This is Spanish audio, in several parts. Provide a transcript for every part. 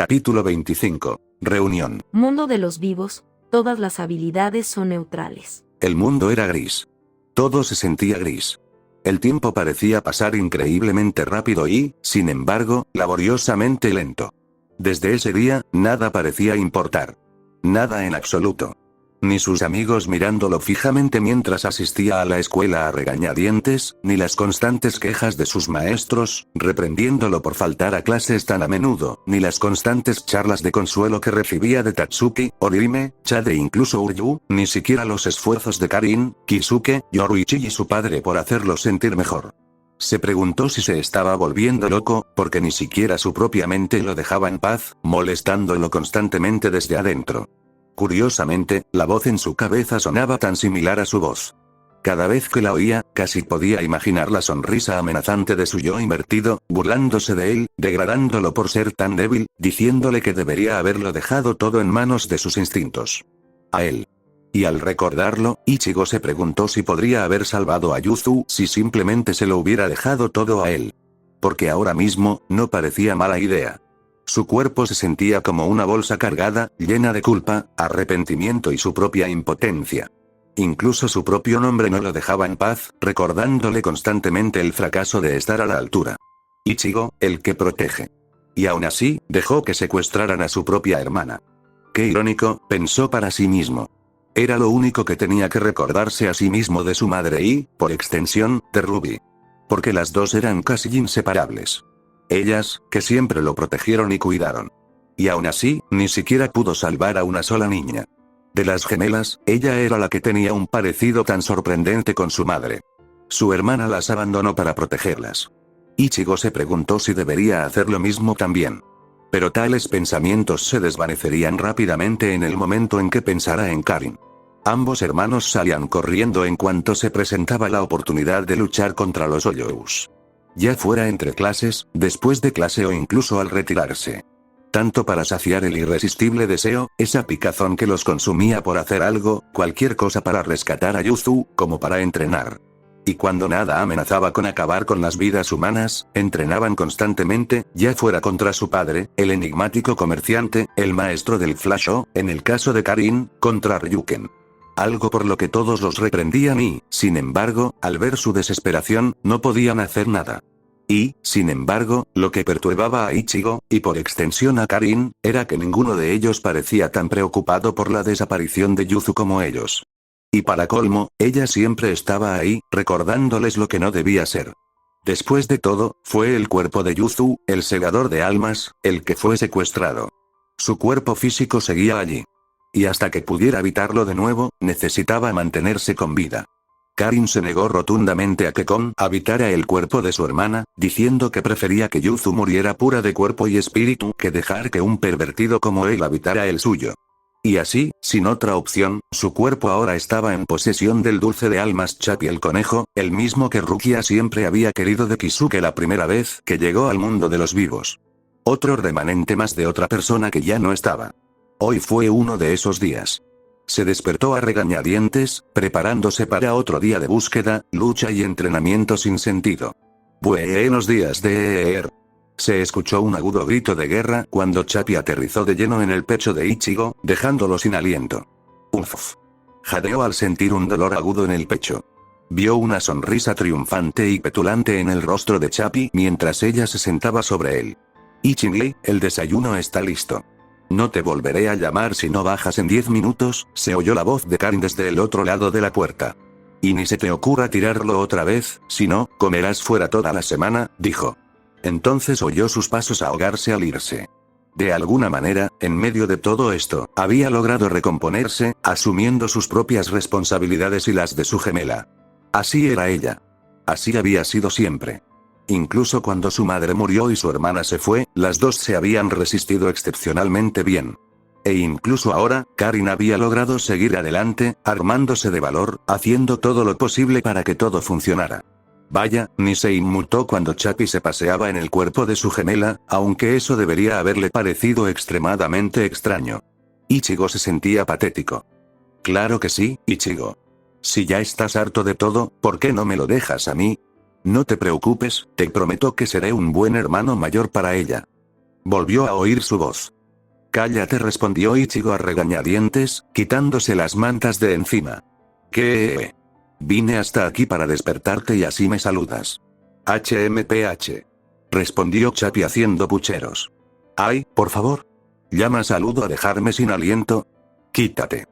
Capítulo 25. Reunión. Mundo de los vivos, todas las habilidades son neutrales. El mundo era gris. Todo se sentía gris. El tiempo parecía pasar increíblemente rápido y, sin embargo, laboriosamente lento. Desde ese día, nada parecía importar. Nada en absoluto. Ni sus amigos mirándolo fijamente mientras asistía a la escuela a regañadientes, ni las constantes quejas de sus maestros, reprendiéndolo por faltar a clases tan a menudo, ni las constantes charlas de consuelo que recibía de Tatsuki, Orihime, Chade e incluso Uryu, ni siquiera los esfuerzos de Karin, Kisuke, Yoruichi y su padre por hacerlo sentir mejor. Se preguntó si se estaba volviendo loco, porque ni siquiera su propia mente lo dejaba en paz, molestándolo constantemente desde adentro. Curiosamente, la voz en su cabeza sonaba tan similar a su voz. Cada vez que la oía, casi podía imaginar la sonrisa amenazante de su yo invertido, burlándose de él, degradándolo por ser tan débil, diciéndole que debería haberlo dejado todo en manos de sus instintos. A él. Y al recordarlo, Ichigo se preguntó si podría haber salvado a Yuzu si simplemente se lo hubiera dejado todo a él. Porque ahora mismo, no parecía mala idea. Su cuerpo se sentía como una bolsa cargada, llena de culpa, arrepentimiento y su propia impotencia. Incluso su propio nombre no lo dejaba en paz, recordándole constantemente el fracaso de estar a la altura. Ichigo, el que protege. Y aún así, dejó que secuestraran a su propia hermana. Qué irónico, pensó para sí mismo. Era lo único que tenía que recordarse a sí mismo de su madre y, por extensión, de Ruby. Porque las dos eran casi inseparables. Ellas, que siempre lo protegieron y cuidaron. Y aún así, ni siquiera pudo salvar a una sola niña. De las gemelas, ella era la que tenía un parecido tan sorprendente con su madre. Su hermana las abandonó para protegerlas. Ichigo se preguntó si debería hacer lo mismo también. Pero tales pensamientos se desvanecerían rápidamente en el momento en que pensara en Karin. Ambos hermanos salían corriendo en cuanto se presentaba la oportunidad de luchar contra los Olyous. Ya fuera entre clases, después de clase o incluso al retirarse. Tanto para saciar el irresistible deseo, esa picazón que los consumía por hacer algo, cualquier cosa para rescatar a Yuzu, como para entrenar. Y cuando nada amenazaba con acabar con las vidas humanas, entrenaban constantemente, ya fuera contra su padre, el enigmático comerciante, el maestro del Flash o, en el caso de Karin, contra Ryuken. Algo por lo que todos los reprendían y, sin embargo, al ver su desesperación, no podían hacer nada. Y, sin embargo, lo que perturbaba a Ichigo, y por extensión a Karin, era que ninguno de ellos parecía tan preocupado por la desaparición de Yuzu como ellos. Y para colmo, ella siempre estaba ahí, recordándoles lo que no debía ser. Después de todo, fue el cuerpo de Yuzu, el segador de almas, el que fue secuestrado. Su cuerpo físico seguía allí. Y hasta que pudiera habitarlo de nuevo, necesitaba mantenerse con vida. Karin se negó rotundamente a que Kon habitara el cuerpo de su hermana, diciendo que prefería que Yuzu muriera pura de cuerpo y espíritu que dejar que un pervertido como él habitara el suyo. Y así, sin otra opción, su cuerpo ahora estaba en posesión del dulce de almas Chapi el conejo, el mismo que Rukia siempre había querido de Kisuke la primera vez que llegó al mundo de los vivos. Otro remanente más de otra persona que ya no estaba. Hoy fue uno de esos días. Se despertó a regañadientes, preparándose para otro día de búsqueda, lucha y entrenamiento sin sentido. Buenos días de Se escuchó un agudo grito de guerra cuando Chapi aterrizó de lleno en el pecho de Ichigo, dejándolo sin aliento. Uf. Jadeó al sentir un dolor agudo en el pecho. Vio una sonrisa triunfante y petulante en el rostro de Chapi mientras ella se sentaba sobre él. Ichigli, el desayuno está listo. No te volveré a llamar si no bajas en 10 minutos, se oyó la voz de Karin desde el otro lado de la puerta. Y ni se te ocurra tirarlo otra vez, si no, comerás fuera toda la semana, dijo. Entonces oyó sus pasos ahogarse al irse. De alguna manera, en medio de todo esto, había logrado recomponerse, asumiendo sus propias responsabilidades y las de su gemela. Así era ella. Así había sido siempre. Incluso cuando su madre murió y su hermana se fue, las dos se habían resistido excepcionalmente bien. E incluso ahora, Karin había logrado seguir adelante, armándose de valor, haciendo todo lo posible para que todo funcionara. Vaya, ni se inmutó cuando Chapi se paseaba en el cuerpo de su gemela, aunque eso debería haberle parecido extremadamente extraño. Ichigo se sentía patético. Claro que sí, Ichigo. Si ya estás harto de todo, ¿por qué no me lo dejas a mí? No te preocupes, te prometo que seré un buen hermano mayor para ella. Volvió a oír su voz. Cállate, respondió Ichigo a regañadientes, quitándose las mantas de encima. ¿Qué? Vine hasta aquí para despertarte y así me saludas. HMPH. Respondió Chapi haciendo pucheros. Ay, por favor. ¿Llama saludo a dejarme sin aliento? Quítate.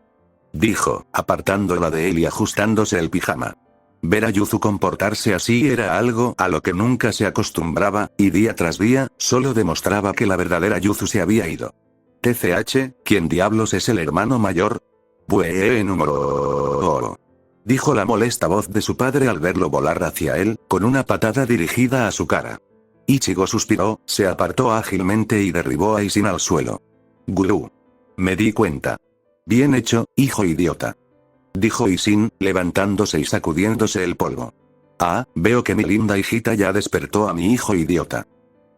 Dijo, apartándola de él y ajustándose el pijama. Ver a Yuzu comportarse así era algo a lo que nunca se acostumbraba, y día tras día, solo demostraba que la verdadera Yuzu se había ido. TCH, ¿quién diablos es el hermano mayor? Bueno, dijo la molesta voz de su padre al verlo volar hacia él, con una patada dirigida a su cara. Ichigo suspiró, se apartó ágilmente y derribó a Aisin al suelo. Gurú. Me di cuenta. Bien hecho, hijo idiota. Dijo Aisin, levantándose y sacudiéndose el polvo. Ah, veo que mi linda hijita ya despertó a mi hijo idiota.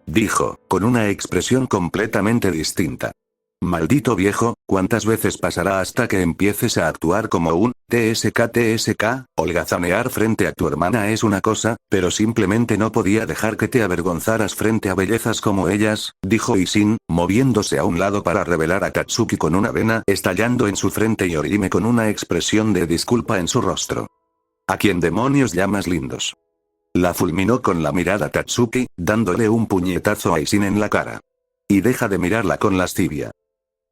Dijo, con una expresión completamente distinta. Maldito viejo, ¿cuántas veces pasará hasta que empieces a actuar como un TSK? Holgazanear frente a tu hermana es una cosa, pero simplemente no podía dejar que te avergonzaras frente a bellezas como ellas, dijo Aisin, moviéndose a un lado para revelar a Katsuki con una vena estallando en su frente y Orihime con una expresión de disculpa en su rostro. ¿A quién demonios llamas lindos? La fulminó con la mirada Katsuki, dándole un puñetazo a Aisin en la cara. Y deja de mirarla con lascivia.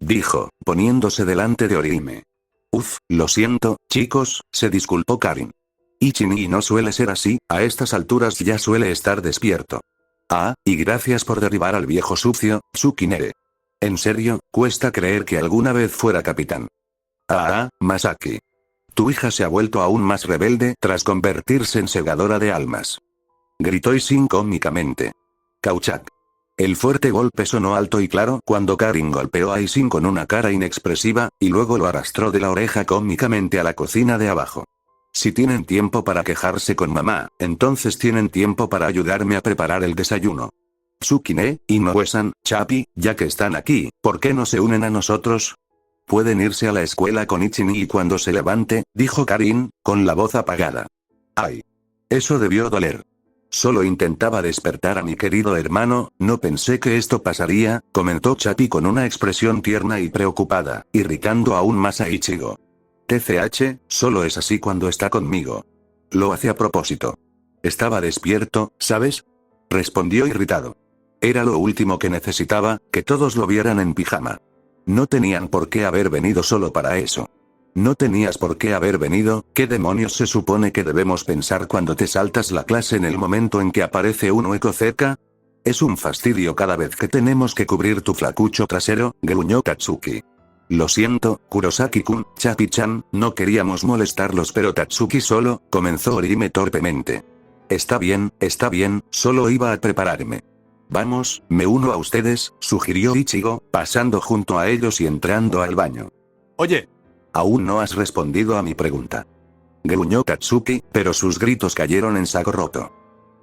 Dijo, poniéndose delante de Orihime. Lo siento, chicos, se disculpó Karin. Ichini no suele ser así, a estas alturas ya suele estar despierto. Ah, y gracias por derribar al viejo sucio, Tsukinere. En serio, cuesta creer que alguna vez fuera capitán. Masaki. Tu hija se ha vuelto aún más rebelde tras convertirse en segadora de almas. Gritó Aisin cómicamente. Cauchac. El fuerte golpe sonó alto y claro cuando Karin golpeó a Aisin con una cara inexpresiva, y luego lo arrastró de la oreja cómicamente a la cocina de abajo. Si tienen tiempo para quejarse con mamá, entonces tienen tiempo para ayudarme a preparar el desayuno. Tsukine, Inoue-san, Chapi, ya que están aquí, ¿por qué no se unen a nosotros? Pueden irse a la escuela con Ichini y cuando se levante, dijo Karin, con la voz apagada. Ay. Eso debió doler. Solo intentaba despertar a mi querido hermano, no pensé que esto pasaría, comentó Chapi con una expresión tierna y preocupada, irritando aún más a Ichigo. TCH, solo es así cuando está conmigo. Lo hace a propósito. Estaba despierto, ¿sabes? Respondió irritado. Era lo último que necesitaba, que todos lo vieran en pijama. No tenían por qué haber venido solo para eso. No tenías por qué haber venido, ¿qué demonios se supone que debemos pensar cuando te saltas la clase en el momento en que aparece un hueco cerca? Es un fastidio cada vez que tenemos que cubrir tu flacucho trasero, gruñó Tatsuki. Lo siento, Kurosaki-kun, Chapi-chan, no queríamos molestarlos pero Tatsuki solo, comenzó Orihime torpemente. Está bien, solo iba a prepararme. Vamos, me uno a ustedes, sugirió Ichigo, pasando junto a ellos y entrando al baño. Oye. Aún no has respondido a mi pregunta. Gruñó Tatsuki, pero sus gritos cayeron en saco roto.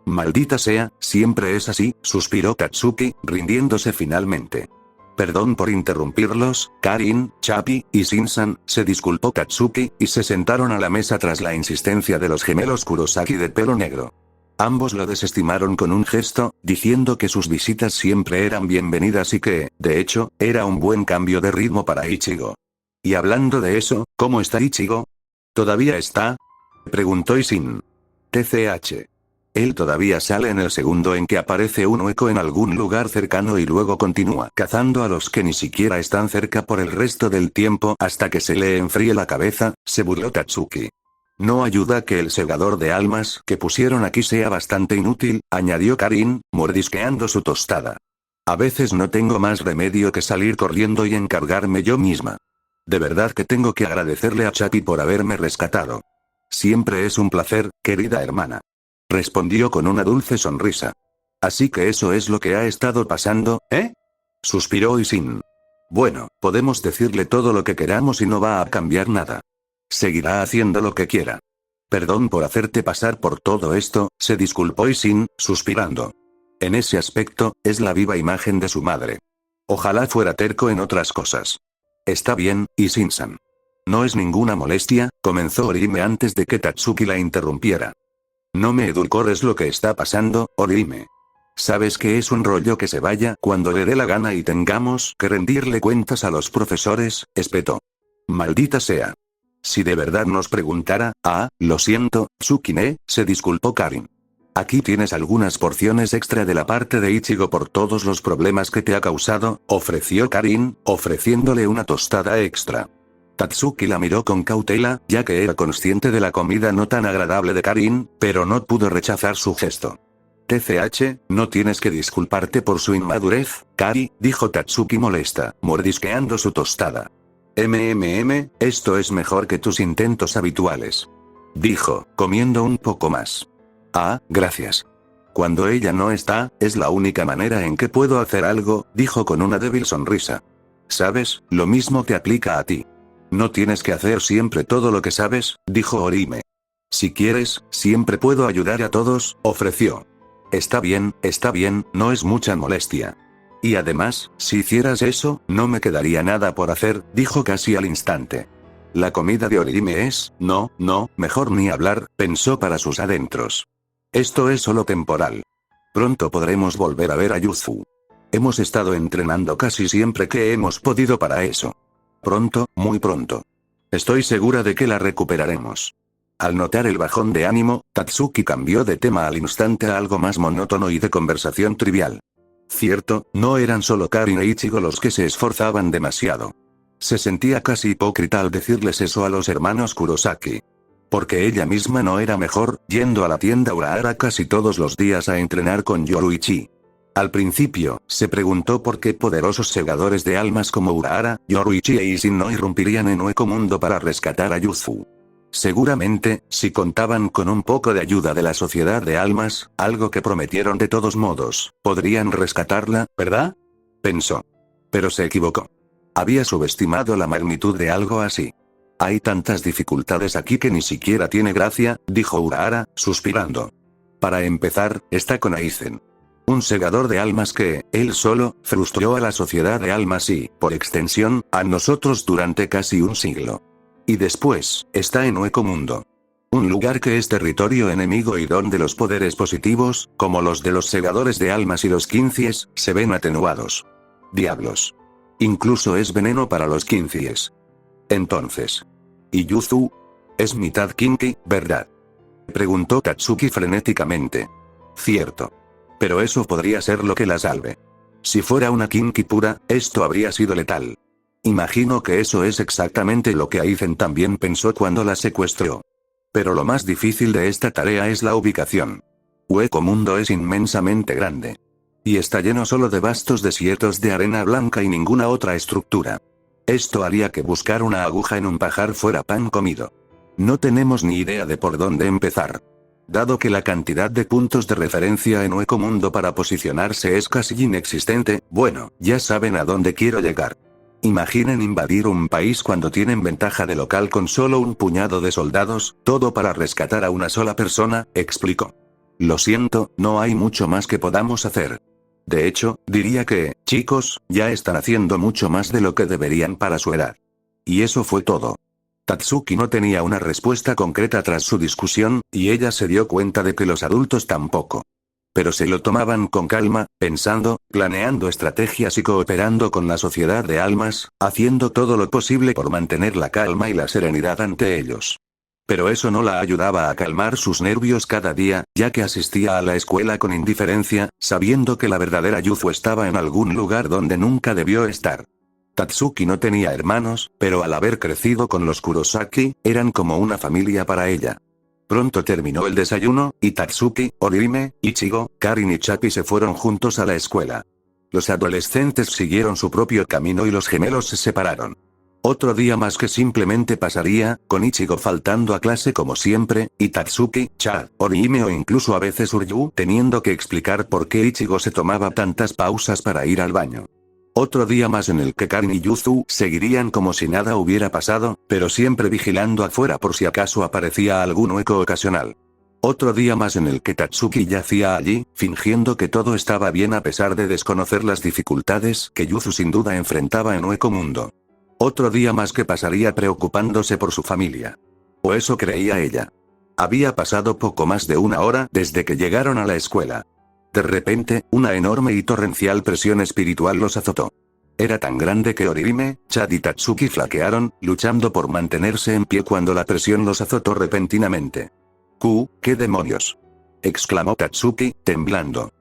Maldita sea, siempre es así, suspiró Tatsuki, rindiéndose finalmente. Perdón por interrumpirlos, Karin, Chapi, y Shinsan, se disculpó Tatsuki, y se sentaron a la mesa tras la insistencia de los gemelos Kurosaki de pelo negro. Ambos lo desestimaron con un gesto, diciendo que sus visitas siempre eran bienvenidas y que, de hecho, era un buen cambio de ritmo para Ichigo. Y hablando de eso, ¿cómo está Ichigo? ¿Todavía está? Preguntó Aisin. TCH. Él todavía sale en el segundo en que aparece un hueco en algún lugar cercano y luego continúa cazando a los que ni siquiera están cerca por el resto del tiempo hasta que se le enfríe la cabeza, se burló Tatsuki. No ayuda que el segador de almas que pusieron aquí sea bastante inútil, añadió Karin, mordisqueando su tostada. A veces no tengo más remedio que salir corriendo y encargarme yo misma. De verdad que tengo que agradecerle a Chapi por haberme rescatado. Siempre es un placer, querida hermana. Respondió con una dulce sonrisa. Así que eso es lo que ha estado pasando, ¿eh? Suspiró Aisin. Bueno, podemos decirle todo lo que queramos y no va a cambiar nada. Seguirá haciendo lo que quiera. Perdón por hacerte pasar por todo esto, se disculpó Aisin, suspirando. En ese aspecto, es la viva imagen de su madre. Ojalá fuera terco en otras cosas. Está bien, Aisin-san. No es ninguna molestia, comenzó Orihime antes de que Tatsuki la interrumpiera. No me edulcores lo que está pasando, Orihime. ¿Sabes que es un rollo que se vaya cuando le dé la gana y tengamos que rendirle cuentas a los profesores? Espetó. Maldita sea. Si de verdad nos preguntara, lo siento, Tsukine, se disculpó Karin. Aquí tienes algunas porciones extra de la parte de Ichigo por todos los problemas que te ha causado, ofreció Karin, ofreciéndole una tostada extra. Tatsuki la miró con cautela, ya que era consciente de la comida no tan agradable de Karin, pero no pudo rechazar su gesto. TCH, no tienes que disculparte por su inmadurez, Kari, dijo Tatsuki molesta, mordisqueando su tostada. Esto es mejor que tus intentos habituales. Dijo, comiendo un poco más. Gracias. Cuando ella no está, es la única manera en que puedo hacer algo, dijo con una débil sonrisa. Sabes, lo mismo te aplica a ti. No tienes que hacer siempre todo lo que sabes, dijo Orihime. Si quieres, siempre puedo ayudar a todos, ofreció. Está bien, no es mucha molestia. Y además, si hicieras eso, no me quedaría nada por hacer, dijo casi al instante. La comida de Orihime es, no, mejor ni hablar, pensó para sus adentros. Esto es solo temporal. Pronto podremos volver a ver a Yuzu. Hemos estado entrenando casi siempre que hemos podido para eso. Pronto, muy pronto. Estoy segura de que la recuperaremos. Al notar el bajón de ánimo, Tatsuki cambió de tema al instante a algo más monótono y de conversación trivial. Cierto, no eran solo Karin e Ichigo los que se esforzaban demasiado. Se sentía casi hipócrita al decirles eso a los hermanos Kurosaki. Porque ella misma no era mejor, yendo a la tienda Urahara casi todos los días a entrenar con Yoruichi. Al principio, se preguntó por qué poderosos segadores de almas como Urahara, Yoruichi e Isin no irrumpirían en Uecomundo para rescatar a Yuzu. Seguramente, si contaban con un poco de ayuda de la Sociedad de Almas, algo que prometieron de todos modos, podrían rescatarla, ¿verdad? Pensó. Pero se equivocó. Había subestimado la magnitud de algo así. Hay tantas dificultades aquí que ni siquiera tiene gracia, dijo Urahara, suspirando. Para empezar, está con Aizen. Un segador de almas que, él solo, frustró a la Sociedad de Almas y, por extensión, a nosotros durante casi un siglo. Y después, está en Uecomundo. Un lugar que es territorio enemigo y donde los poderes positivos, como los de los segadores de almas y los quincies, se ven atenuados. Diablos. Incluso es veneno para los quincies. Entonces. ¿Y Yuzu? Es mitad kinki, ¿verdad? Preguntó Tatsuki frenéticamente. Cierto. Pero eso podría ser lo que la salve. Si fuera una kinki pura, esto habría sido letal. Imagino que eso es exactamente lo que Aizen también pensó cuando la secuestró. Pero lo más difícil de esta tarea es la ubicación. Uecomundo es inmensamente grande. Y está lleno solo de vastos desiertos de arena blanca y ninguna otra estructura. Esto haría que buscar una aguja en un pajar fuera pan comido. No tenemos ni idea de por dónde empezar. Dado que la cantidad de puntos de referencia en Uecomundo para posicionarse es casi inexistente, bueno, ya saben a dónde quiero llegar. Imaginen invadir un país cuando tienen ventaja de local con solo un puñado de soldados, todo para rescatar a una sola persona, explicó. Lo siento, no hay mucho más que podamos hacer. De hecho, diría que, chicos, ya están haciendo mucho más de lo que deberían para su edad. Y eso fue todo. Tatsuki no tenía una respuesta concreta tras su discusión, y ella se dio cuenta de que los adultos tampoco. Pero se lo tomaban con calma, pensando, planeando estrategias y cooperando con la Sociedad de Almas, haciendo todo lo posible por mantener la calma y la serenidad ante ellos. Pero eso no la ayudaba a calmar sus nervios cada día, ya que asistía a la escuela con indiferencia, sabiendo que la verdadera Yuzu estaba en algún lugar donde nunca debió estar. Tatsuki no tenía hermanos, pero al haber crecido con los Kurosaki, eran como una familia para ella. Pronto terminó el desayuno, y Tatsuki, Orihime, Ichigo, Karin y Chapi se fueron juntos a la escuela. Los adolescentes siguieron su propio camino y los gemelos se separaron. Otro día más que simplemente pasaría, con Ichigo faltando a clase como siempre, y Tatsuki, Chad, Orihime o incluso a veces Uryu teniendo que explicar por qué Ichigo se tomaba tantas pausas para ir al baño. Otro día más en el que Karin y Yuzu seguirían como si nada hubiera pasado, pero siempre vigilando afuera por si acaso aparecía algún hueco ocasional. Otro día más en el que Tatsuki yacía allí, fingiendo que todo estaba bien a pesar de desconocer las dificultades que Yuzu sin duda enfrentaba en Uecomundo. Otro día más que pasaría preocupándose por su familia. O eso creía ella. Había pasado poco más de una hora desde que llegaron a la escuela. De repente, una enorme y torrencial presión espiritual los azotó. Era tan grande que Orihime, Chad y Tatsuki flaquearon, luchando por mantenerse en pie cuando la presión los azotó repentinamente. ¿Qué demonios?, exclamó Tatsuki, temblando.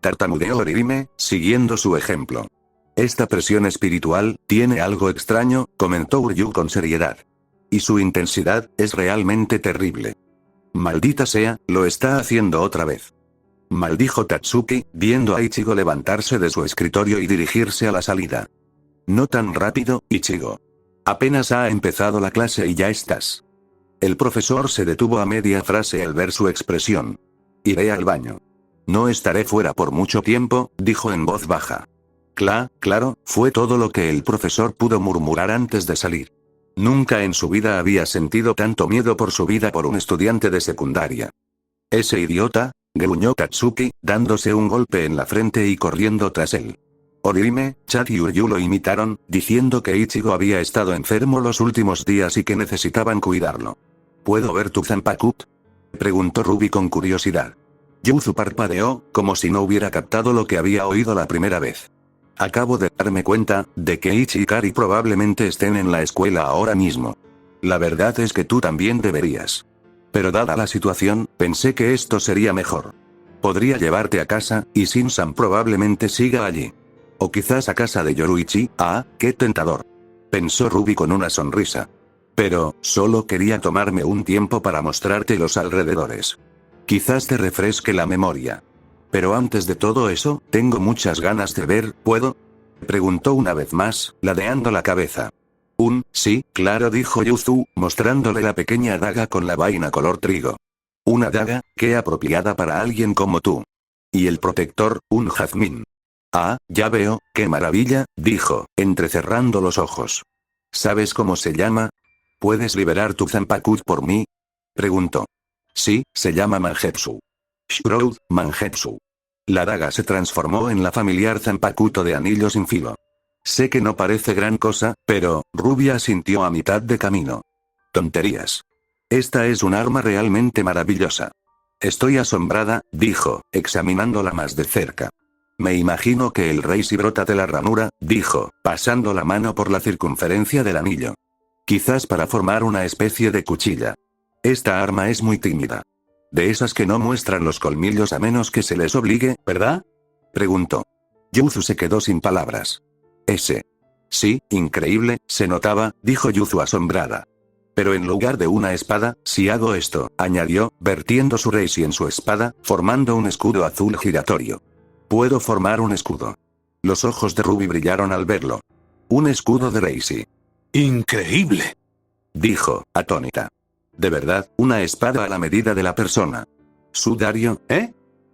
Tartamudeó Orihime, siguiendo su ejemplo. Esta presión espiritual tiene algo extraño, comentó Uryu con seriedad. Y su intensidad es realmente terrible. Maldita sea, lo está haciendo otra vez. Maldijo Tatsuki, viendo a Ichigo levantarse de su escritorio y dirigirse a la salida. No tan rápido, Ichigo. Apenas ha empezado la clase y ya estás. El profesor se detuvo a media frase al ver su expresión. Iré al baño. No estaré fuera por mucho tiempo, dijo en voz baja. Claro, fue todo lo que el profesor pudo murmurar antes de salir. Nunca en su vida había sentido tanto miedo por su vida por un estudiante de secundaria. Ese idiota, gruñó Tatsuki, dándose un golpe en la frente y corriendo tras él. Orihime, Chad y Uryu lo imitaron, diciendo que Ichigo había estado enfermo los últimos días y que necesitaban cuidarlo. ¿Puedo ver tu Zanpakuto?, preguntó Ruby con curiosidad. Yuzu parpadeó, como si no hubiera captado lo que había oído la primera vez. Acabo de darme cuenta de que Ichi y Kari probablemente estén en la escuela ahora mismo. La verdad es que tú también deberías. Pero dada la situación, pensé que esto sería mejor. Podría llevarte a casa, y Shin-san probablemente siga allí. O quizás a casa de Yoruichi. ¡Qué tentador!, pensó Ruby con una sonrisa. Pero, solo quería tomarme un tiempo para mostrarte los alrededores. Quizás te refresque la memoria. Pero antes de todo eso, tengo muchas ganas de ver, ¿puedo?, preguntó una vez más, ladeando la cabeza. Sí, claro, dijo Yuzu, mostrándole la pequeña daga con la vaina color trigo. Una daga, qué apropiada para alguien como tú. Y el protector, un jazmín. Ya veo, qué maravilla, dijo, entrecerrando los ojos. ¿Sabes cómo se llama? ¿Puedes liberar tu Zanpakuto por mí?, preguntó. Sí, se llama Mangetsu. Shroud, Mangetsu. La daga se transformó en la familiar Zanpakuto de anillo sin filo. Sé que no parece gran cosa, pero, Ruby asintió a mitad de camino. Tonterías. Esta es un arma realmente maravillosa. Estoy asombrada, dijo, examinándola más de cerca. Me imagino que el rey sí brota de la ranura, dijo, pasando la mano por la circunferencia del anillo. Quizás para formar una especie de cuchilla. Esta arma es muy tímida. De esas que no muestran los colmillos a menos que se les obligue, ¿verdad?, preguntó. Yuzu se quedó sin palabras. Sí, increíble, se notaba, dijo Yuzu asombrada. Pero en lugar de una espada, si hago esto, añadió, vertiendo su reishi en su espada, formando un escudo azul giratorio. Puedo formar un escudo. Los ojos de Ruby brillaron al verlo. Un escudo de reishi. ¡Increíble!, dijo, atónita. De verdad, una espada a la medida de la persona. Sudario,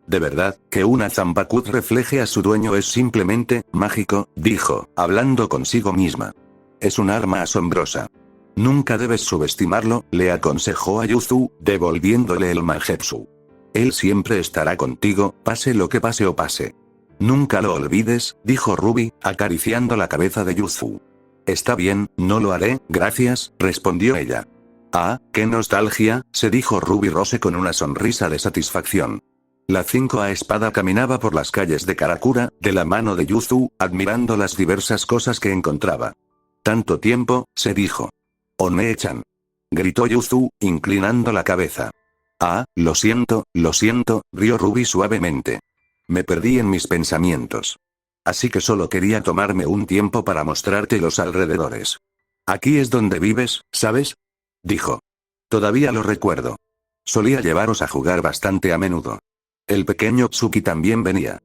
De verdad, que una Zanpakuto refleje a su dueño es simplemente mágico, dijo, hablando consigo misma. Es un arma asombrosa. Nunca debes subestimarlo, le aconsejó a Yuzu, devolviéndole el Mangetsu. Él siempre estará contigo, pase lo que pase o pase. Nunca lo olvides, dijo Ruby, acariciando la cabeza de Yuzu. Está bien, no lo haré, gracias, respondió ella. Qué nostalgia, se dijo Ruby Rose con una sonrisa de satisfacción. La 5A espada caminaba por las calles de Karakura, de la mano de Yuzu, admirando las diversas cosas que encontraba. Tanto tiempo, se dijo. One-chan. Gritó Yuzu, inclinando la cabeza. Lo siento, rió Ruby suavemente. Me perdí en mis pensamientos. Así que solo quería tomarme un tiempo para mostrarte los alrededores. Aquí es donde vives, ¿sabes?, dijo. Todavía lo recuerdo. Solía llevaros a jugar bastante a menudo. El pequeño Tsuki también venía.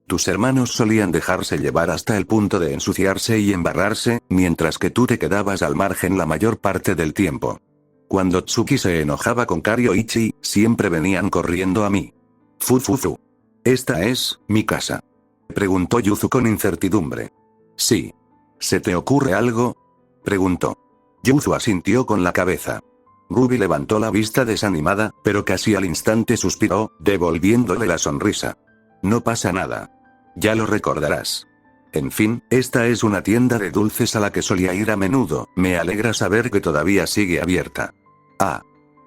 Tus hermanos solían dejarse llevar hasta el punto de ensuciarse y embarrarse, mientras que tú te quedabas al margen la mayor parte del tiempo. Cuando Tsuki se enojaba con Kari o Ichi, siempre venían corriendo a mí. Fufufu. ¿Esta es mi casa?, preguntó Yuzu con incertidumbre. Sí. ¿Se te ocurre algo?, preguntó. Yuzu asintió con la cabeza. Ruby levantó la vista desanimada, pero casi al instante suspiró, devolviéndole la sonrisa. No pasa nada. Ya lo recordarás. En fin, esta es una tienda de dulces a la que solía ir a menudo, me alegra saber que todavía sigue abierta.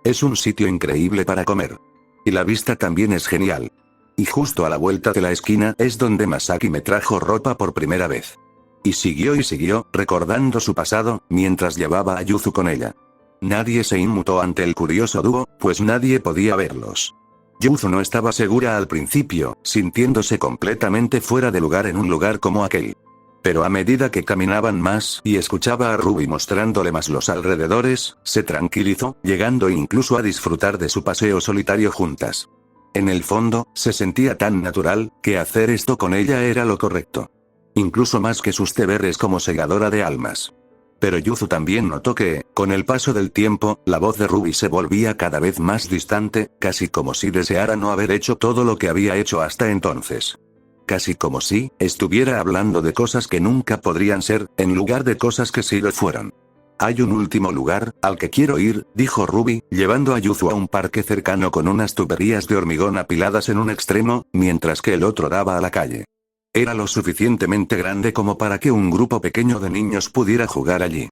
Es un sitio increíble para comer. Y la vista también es genial. Y justo a la vuelta de la esquina es donde Masaki me trajo ropa por primera vez. Y siguió, recordando su pasado, mientras llevaba a Yuzu con ella. Nadie se inmutó ante el curioso dúo, pues nadie podía verlos. Yuzu no estaba segura al principio, sintiéndose completamente fuera de lugar en un lugar como aquel. Pero a medida que caminaban más y escuchaba a Ruby mostrándole más los alrededores, se tranquilizó, llegando incluso a disfrutar de su paseo solitario juntas. En el fondo, se sentía tan natural, que hacer esto con ella era lo correcto. Incluso más que sus deberes como segadora de almas. Pero Yuzu también notó que, con el paso del tiempo, la voz de Ruby se volvía cada vez más distante, casi como si deseara no haber hecho todo lo que había hecho hasta entonces. Casi como si estuviera hablando de cosas que nunca podrían ser, en lugar de cosas que sí lo fueron. Hay un último lugar, al que quiero ir, dijo Ruby, llevando a Yuzu a un parque cercano con unas tuberías de hormigón apiladas en un extremo, mientras que el otro daba a la calle. Era lo suficientemente grande como para que un grupo pequeño de niños pudiera jugar allí.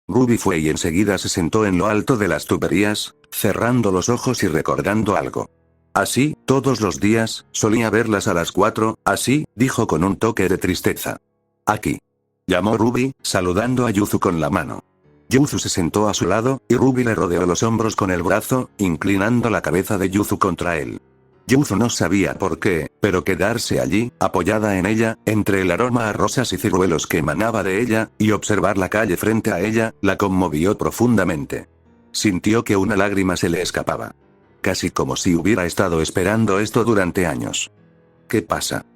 Ruby fue y enseguida se sentó en lo alto de las tuberías, cerrando los ojos y recordando algo. Así, todos los días, solía verlas a las 4, así, dijo con un toque de tristeza. Aquí. Llamó Ruby, saludando a Yuzu con la mano. Yuzu se sentó a su lado, y Ruby le rodeó los hombros con el brazo, inclinando la cabeza de Yuzu contra él. Yuzu no sabía por qué, pero quedarse allí, apoyada en ella, entre el aroma a rosas y ciruelos que emanaba de ella, y observar la calle frente a ella, la conmovió profundamente. Sintió que una lágrima se le escapaba. Casi como si hubiera estado esperando esto durante años. ¿Qué pasa?,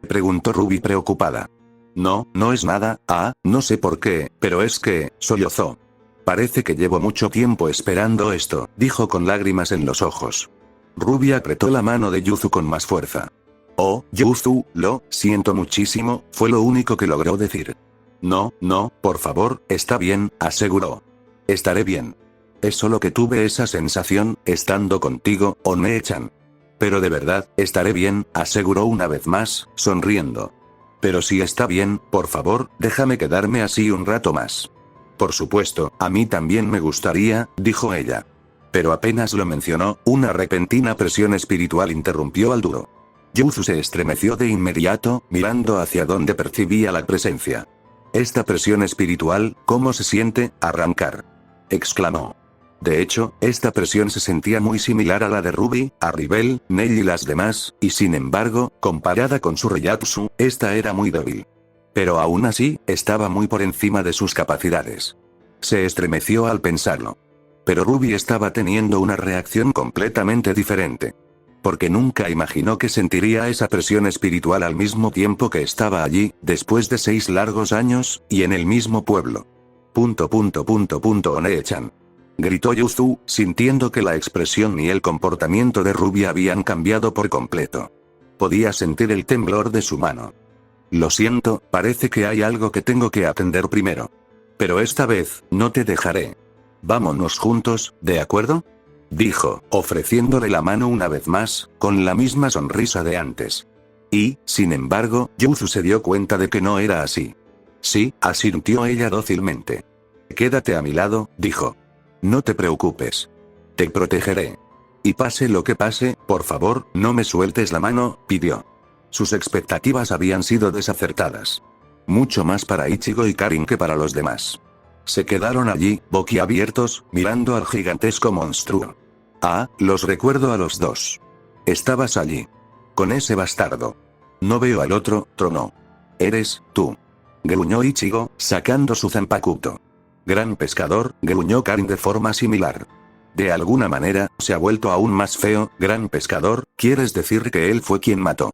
preguntó Ruby preocupada. No, no es nada, no sé por qué, pero es que, sollozó. Parece que llevo mucho tiempo esperando esto, dijo con lágrimas en los ojos. Ruby apretó la mano de Yuzu con más fuerza. Oh, Yuzu, lo siento muchísimo, fue lo único que logró decir. No, por favor, está bien, aseguró. Estaré bien. Es solo que tuve esa sensación, estando contigo, One-chan. Pero de verdad, estaré bien, aseguró una vez más, sonriendo. Pero si está bien, por favor, déjame quedarme así un rato más. Por supuesto, a mí también me gustaría, dijo ella. Pero apenas lo mencionó, una repentina presión espiritual interrumpió al dúo. Yuzu se estremeció de inmediato, mirando hacia donde percibía la presencia. Esta presión espiritual, ¿cómo se siente? Arrancar. Exclamó. De hecho, esta presión se sentía muy similar a la de Ruby, Arribel, Nell y las demás, y sin embargo, comparada con su Reiatsu, esta era muy débil. Pero aún así, estaba muy por encima de sus capacidades. Se estremeció al pensarlo. Pero Ruby estaba teniendo una reacción completamente diferente. Porque nunca imaginó que sentiría esa presión espiritual al mismo tiempo que estaba allí, después de 6 largos años, y en el mismo pueblo. One-chan. Gritó Yuzu, sintiendo que la expresión y el comportamiento de Ruby habían cambiado por completo. Podía sentir el temblor de su mano. Lo siento, parece que hay algo que tengo que atender primero. Pero esta vez, no te dejaré. Vámonos juntos, ¿de acuerdo?, dijo, ofreciéndole la mano una vez más, con la misma sonrisa de antes. Y, sin embargo, Yuzu se dio cuenta de que no era así. Sí, asintió ella dócilmente. Quédate a mi lado, dijo. No te preocupes. Te protegeré. Y pase lo que pase, por favor, no me sueltes la mano, pidió. Sus expectativas habían sido desacertadas. Mucho más para Ichigo y Karin que para los demás. Se quedaron allí, boquiabiertos, mirando al gigantesco monstruo. Los recuerdo a los dos. Estabas allí. Con ese bastardo. No veo al otro, tronó. Eres, tú. Gruñó Ichigo, sacando su zanpakuto. Gran pescador, gruñó Karin de forma similar. De alguna manera, se ha vuelto aún más feo, gran pescador, ¿quieres decir que él fue quien mató?,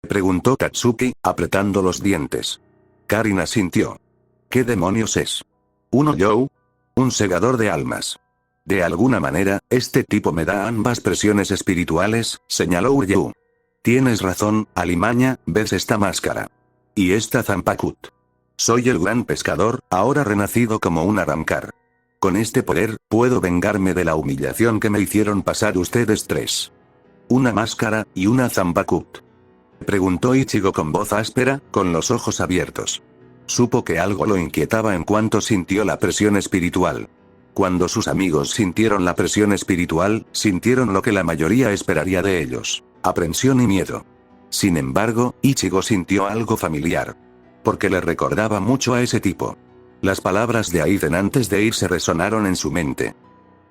preguntó Tatsuki, apretando los dientes. Karin asintió. ¿Qué demonios es? ¿Un Oyou? Un segador de almas. De alguna manera, este tipo me da ambas presiones espirituales, señaló Uryuu. Tienes razón, Alimaña, ¿ves esta máscara? Y esta Zanpakut. Soy el gran pescador, ahora renacido como un Arrancar. Con este poder, puedo vengarme de la humillación que me hicieron pasar ustedes tres. ¿Una máscara, y una Zanpakut?, preguntó Ichigo con voz áspera, con los ojos abiertos. Supo que algo lo inquietaba en cuanto sintió la presión espiritual. Cuando sus amigos sintieron la presión espiritual, sintieron lo que la mayoría esperaría de ellos: aprensión y miedo. Sin embargo, Ichigo sintió algo familiar. Porque le recordaba mucho a ese tipo. Las palabras de Aizen antes de irse resonaron en su mente.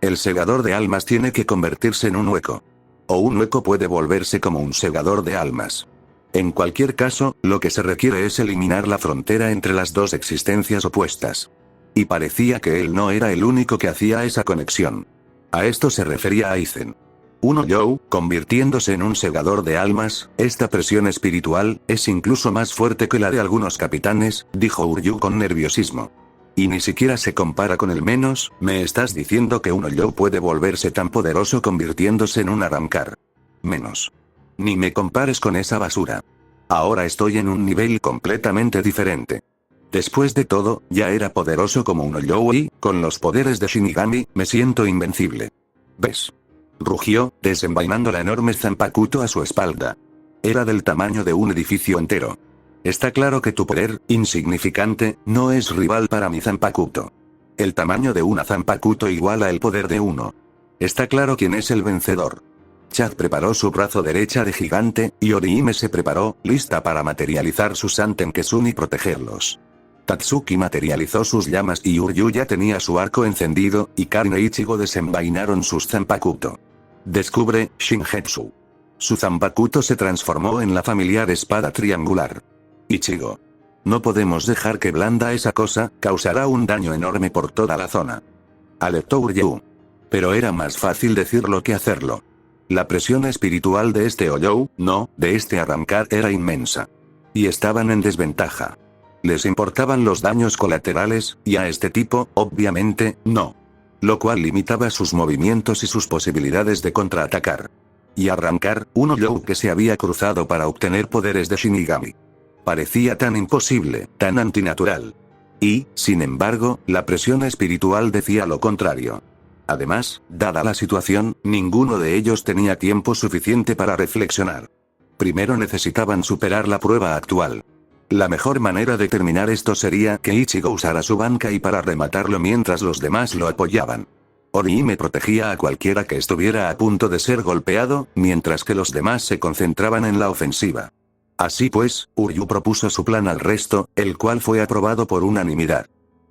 El segador de almas tiene que convertirse en un hueco. O un hueco puede volverse como un segador de almas. En cualquier caso, lo que se requiere es eliminar la frontera entre las dos existencias opuestas. Y parecía que él no era el único que hacía esa conexión. A esto se refería Aizen. Uno Youo, convirtiéndose en un segador de almas, esta presión espiritual, es incluso más fuerte que la de algunos capitanes, dijo Uryu con nerviosismo. Y ni siquiera se compara con el menos, ¿me estás diciendo que uno Youo puede volverse tan poderoso convirtiéndose en un arrancar? Menos. Ni me compares con esa basura. Ahora estoy en un nivel completamente diferente. Después de todo, ya era poderoso como uno Youo y, con los poderes de Shinigami, me siento invencible. ¿Ves? Rugió, desenvainando la enorme Zanpakuto a su espalda. Era del tamaño de un edificio entero. Está claro que tu poder, insignificante, no es rival para mi Zanpakuto. El tamaño de una Zanpakuto iguala el poder de uno. Está claro quién es el vencedor. Chad preparó su brazo derecha de gigante, y Orihime se preparó, lista para materializar su Santenketsu y protegerlos. Tatsuki materializó sus llamas y Uryu ya tenía su arco encendido, y Karin e Ichigo desenvainaron sus Zanpakuto. Descubre, Shingetsu. Su Zanpakuto se transformó en la familiar espada triangular. Ichigo. No podemos dejar que blanda esa cosa, causará un daño enorme por toda la zona. Alertó Uryu. Pero era más fácil decirlo que hacerlo. La presión espiritual de este Oyou, no, de este arrancar era inmensa. Y estaban en desventaja. Les importaban los daños colaterales, y a este tipo, obviamente, no. Lo cual limitaba sus movimientos y sus posibilidades de contraatacar. Y arrancar, un Oyou que se había cruzado para obtener poderes de Shinigami. Parecía tan imposible, tan antinatural. Y, sin embargo, la presión espiritual decía lo contrario. Además, dada la situación, ninguno de ellos tenía tiempo suficiente para reflexionar. Primero necesitaban superar la prueba actual. La mejor manera de terminar esto sería que Ichigo usara su banca y para rematarlo mientras los demás lo apoyaban. Orihime protegía a cualquiera que estuviera a punto de ser golpeado, mientras que los demás se concentraban en la ofensiva. Así pues, Uryu propuso su plan al resto, el cual fue aprobado por unanimidad.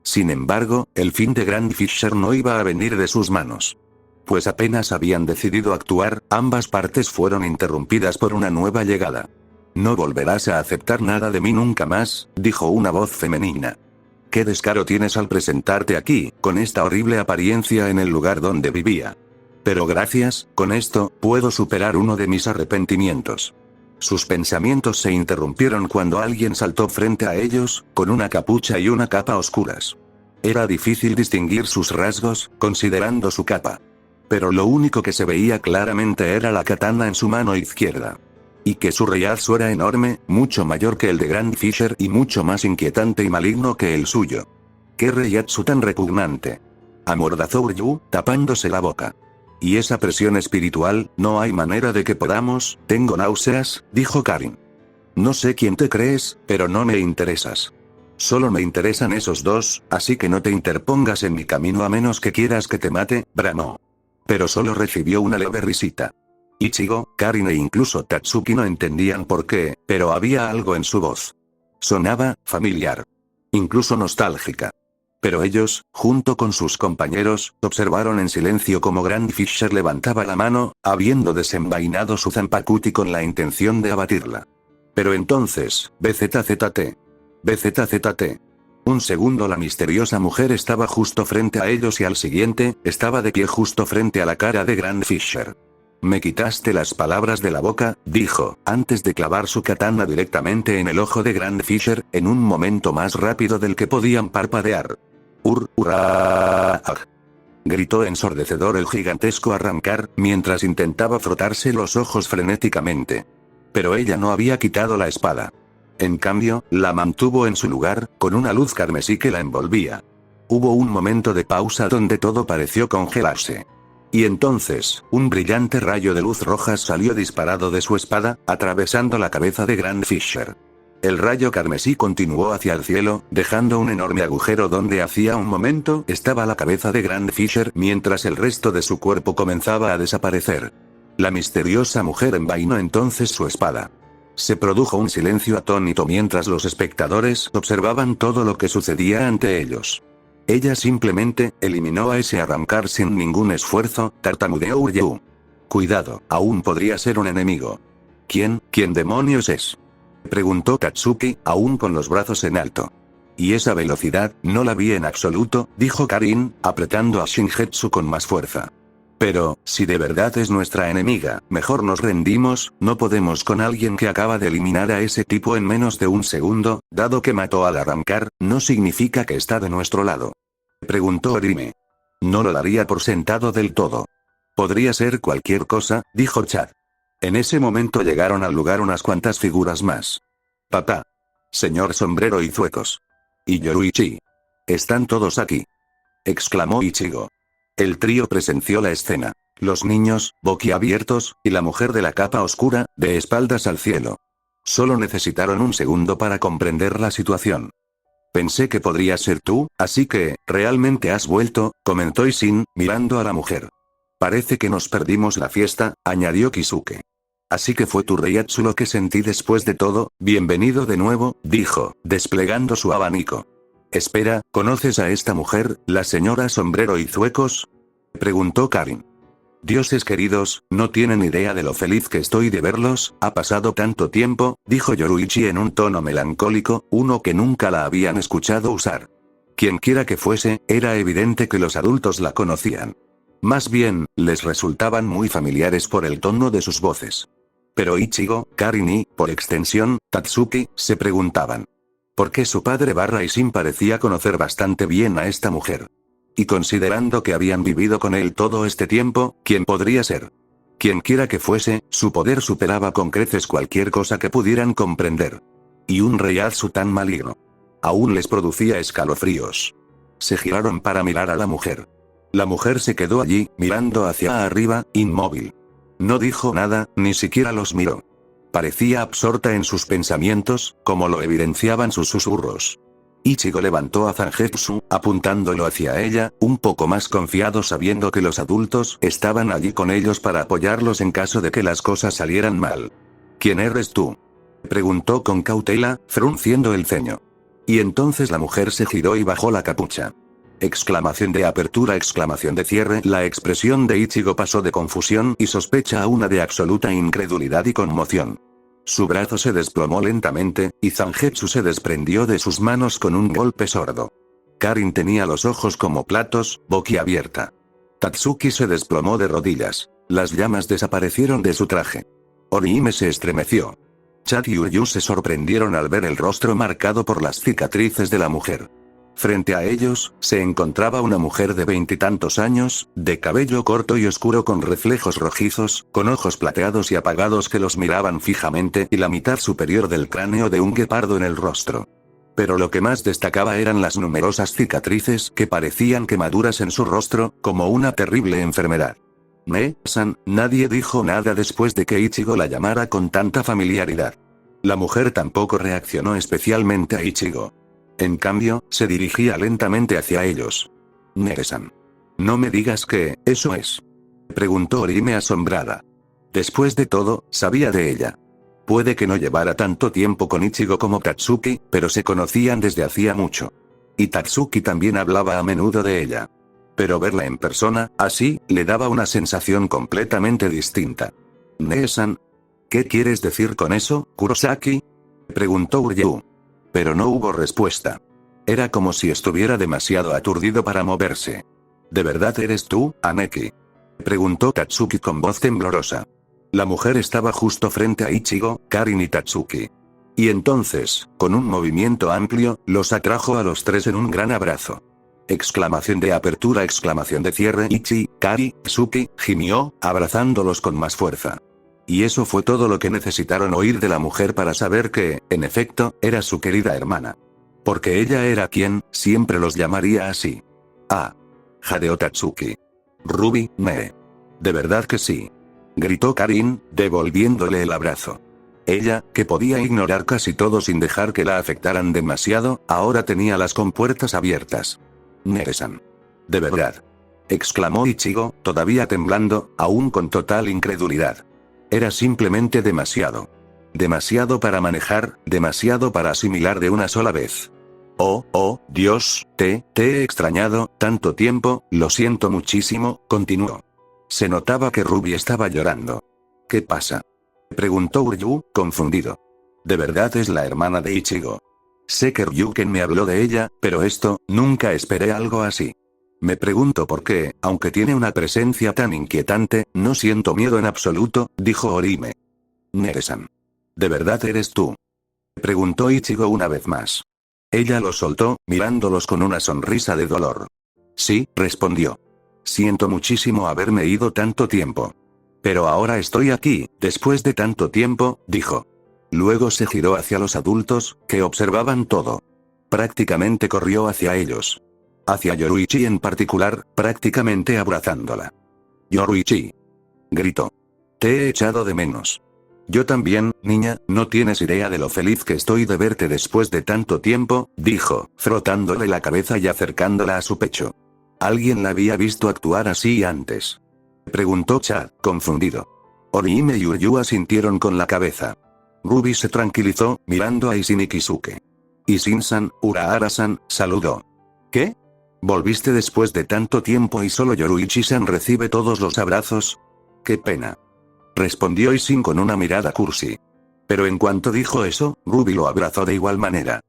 Sin embargo, el fin de Grand Fisher no iba a venir de sus manos. Pues apenas habían decidido actuar, ambas partes fueron interrumpidas por una nueva llegada. No volverás a aceptar nada de mí nunca más, dijo una voz femenina. ¿Qué descaro tienes al presentarte aquí, con esta horrible apariencia en el lugar donde vivía? Pero gracias, con esto, puedo superar uno de mis arrepentimientos. Sus pensamientos se interrumpieron cuando alguien saltó frente a ellos, con una capucha y una capa oscuras. Era difícil distinguir sus rasgos, considerando su capa. Pero lo único que se veía claramente era la katana en su mano izquierda. Y que su reiatsu era enorme, mucho mayor que el de Grand Fisher y mucho más inquietante y maligno que el suyo. ¡Qué reiatsu tan repugnante! Amordazó Uryu, tapándose la boca. Y esa presión espiritual, no hay manera de que podamos, tengo náuseas, dijo Karin. No sé quién te crees, pero no me interesas. Solo me interesan esos dos, así que no te interpongas en mi camino a menos que quieras que te mate, bramó. Pero solo recibió una leve risita. Ichigo, Karin e incluso Tatsuki no entendían por qué, pero había algo en su voz. Sonaba familiar. Incluso nostálgica. Pero ellos, junto con sus compañeros, observaron en silencio cómo Grand Fisher levantaba la mano, habiendo desenvainado su Zanpakuti con la intención de abatirla. Pero entonces, BZZT. BZZT. Un segundo la misteriosa mujer estaba justo frente a ellos y al siguiente, estaba de pie justo frente a la cara de Grand Fisher. Me quitaste las palabras de la boca, dijo, antes de clavar su katana directamente en el ojo de Grand Fisher, en un momento más rápido del que podían parpadear. ¡Hurra! Gritó ensordecedor el gigantesco arrancar, mientras intentaba frotarse los ojos frenéticamente. Pero ella no había quitado la espada. En cambio, la mantuvo en su lugar, con una luz carmesí que la envolvía. Hubo un momento de pausa donde todo pareció congelarse. Y entonces, un brillante rayo de luz roja salió disparado de su espada, atravesando la cabeza de Grand Fisher. El rayo carmesí continuó hacia el cielo, dejando un enorme agujero donde hacía un momento estaba la cabeza de Grand Fisher mientras el resto de su cuerpo comenzaba a desaparecer. La misteriosa mujer envainó entonces su espada. Se produjo un silencio atónito mientras los espectadores observaban todo lo que sucedía ante ellos. Ella simplemente eliminó a ese arrancar sin ningún esfuerzo, tartamudeó Uryu. Cuidado, aún podría ser un enemigo. ¿Quién demonios es? Preguntó Tatsuki, aún con los brazos en alto. Y esa velocidad, no la vi en absoluto, dijo Karin, apretando a Shingetsu con más fuerza. Pero, si de verdad es nuestra enemiga, mejor nos rendimos, no podemos con alguien que acaba de eliminar a ese tipo en menos de un segundo, dado que mató al arrancar, no significa que está de nuestro lado. Preguntó Orime. No lo daría por sentado del todo. Podría ser cualquier cosa, dijo Chad. En ese momento llegaron al lugar unas cuantas figuras más. Papá. Señor Sombrero y Zuecos. Y Yoruichi. Están todos aquí. Exclamó Ichigo. El trío presenció la escena. Los niños, boquiabiertos, y la mujer de la capa oscura, de espaldas al cielo. Solo necesitaron un segundo para comprender la situación. Pensé que podría ser tú, así que, realmente has vuelto, comentó Isin, mirando a la mujer. Parece que nos perdimos la fiesta, añadió Kisuke. Así que fue tu reiatsu lo que sentí después de todo, bienvenido de nuevo, dijo, desplegando su abanico. Espera, ¿conoces a esta mujer, la señora Sombrero y Zuecos? Preguntó Karin. Dioses queridos, no tienen idea de lo feliz que estoy de verlos, ha pasado tanto tiempo, dijo Yoruichi en un tono melancólico, uno que nunca la habían escuchado usar. Quienquiera que fuese, era evidente que los adultos la conocían. Más bien, les resultaban muy familiares por el tono de sus voces. Pero Ichigo, Karin y, por extensión, Tatsuki, se preguntaban. ¿Por qué su padre Isin parecía conocer bastante bien a esta mujer? Y considerando que habían vivido con él todo este tiempo, ¿quién podría ser? Quienquiera que fuese, su poder superaba con creces cualquier cosa que pudieran comprender. Y un reiatsu tan maligno. Aún les producía escalofríos. Se giraron para mirar a la mujer. La mujer se quedó allí, mirando hacia arriba, inmóvil. No dijo nada, ni siquiera los miró. Parecía absorta en sus pensamientos, como lo evidenciaban sus susurros. Ichigo levantó a Zangetsu, apuntándolo hacia ella, un poco más confiado sabiendo que los adultos estaban allí con ellos para apoyarlos en caso de que las cosas salieran mal. ¿Quién eres tú? Preguntó con cautela, frunciendo el ceño. Y entonces la mujer se giró y bajó la capucha. Exclamación de apertura, exclamación de cierre. La expresión de Ichigo pasó de confusión y sospecha a una de absoluta incredulidad y conmoción. Su brazo se desplomó lentamente, y Zangetsu se desprendió de sus manos con un golpe sordo. Karin tenía los ojos como platos, boquiabierta. Tatsuki se desplomó de rodillas. Las llamas desaparecieron de su traje. Orihime se estremeció. Chad y Uryu se sorprendieron al ver el rostro marcado por las cicatrices de la mujer. Frente a ellos, se encontraba una mujer de 20 y tantos años, de cabello corto y oscuro con reflejos rojizos, con ojos plateados y apagados que los miraban fijamente y la mitad superior del cráneo de un guepardo en el rostro. Pero lo que más destacaba eran las numerosas cicatrices que parecían quemaduras en su rostro, como una terrible enfermedad. Ne-san, nadie dijo nada después de que Ichigo la llamara con tanta familiaridad. La mujer tampoco reaccionó especialmente a Ichigo. En cambio, se dirigía lentamente hacia ellos. Ne-san. No me digas que, eso es. Preguntó Orihime asombrada. Después de todo, sabía de ella. Puede que no llevara tanto tiempo con Ichigo como Tatsuki, pero se conocían desde hacía mucho. Y Tatsuki también hablaba a menudo de ella. Pero verla en persona, así, le daba una sensación completamente distinta. Ne-san. ¿Qué quieres decir con eso, Kurosaki? Preguntó Uryu. Pero no hubo respuesta. Era como si estuviera demasiado aturdido para moverse. ¿De verdad eres tú, Aneki? Preguntó Tatsuki con voz temblorosa. La mujer estaba justo frente a Ichigo, Karin y Tatsuki. Y entonces, con un movimiento amplio, los atrajo a los tres en un gran abrazo. Exclamación de apertura, exclamación de cierre. Ichi, Kari, Tsuki, gimió, abrazándolos con más fuerza. Y eso fue todo lo que necesitaron oír de la mujer para saber que, en efecto, era su querida hermana. Porque ella era quien, siempre los llamaría así. Ah. Jadeó Tatsuki. Ruby, me. De verdad que sí. Gritó Karin, devolviéndole el abrazo. Ella, que podía ignorar casi todo sin dejar que la afectaran demasiado, ahora tenía las compuertas abiertas. Ne-san. De verdad. Exclamó Ichigo, todavía temblando, aún con total incredulidad. Era simplemente demasiado. demasiado para manejar, demasiado para asimilar de una sola vez. Oh, Dios, te he extrañado tanto tiempo, lo siento muchísimo, continuó. Se notaba que Ruby estaba llorando. ¿Qué pasa?, preguntó Ryu, confundido. De verdad es la hermana de Ichigo. Sé que Ryuken me habló de ella, pero nunca esperé algo así. Me pregunto por qué, aunque tiene una presencia tan inquietante, no siento miedo en absoluto, dijo Orihime. Nere-san. ¿De verdad eres tú?, preguntó Ichigo una vez más. Ella lo soltó, mirándolos con una sonrisa de dolor. Sí, respondió. Siento muchísimo haberme ido tanto tiempo. Pero ahora estoy aquí, después de tanto tiempo, dijo. Luego se giró hacia los adultos, que observaban todo. Prácticamente corrió hacia ellos. Hacia Yoruichi en particular, prácticamente abrazándola. Yoruichi, gritó. Te he echado de menos. Yo también, niña, no tienes idea de lo feliz que estoy de verte después de tanto tiempo, dijo, frotándole la cabeza y acercándola a su pecho. ¿Alguien la había visto actuar así antes?, preguntó Chad, confundido. Orihime y Uryu asintieron con la cabeza. Ruby se tranquilizó, mirando a Isin y Kisuke. Isin-san, Urahara-san, saludó. ¿Qué? ¿Volviste después de tanto tiempo y solo Yoruichi-san recibe todos los abrazos? ¡Qué pena!, respondió Isin con una mirada cursi. Pero en cuanto dijo eso, Ruby lo abrazó de igual manera.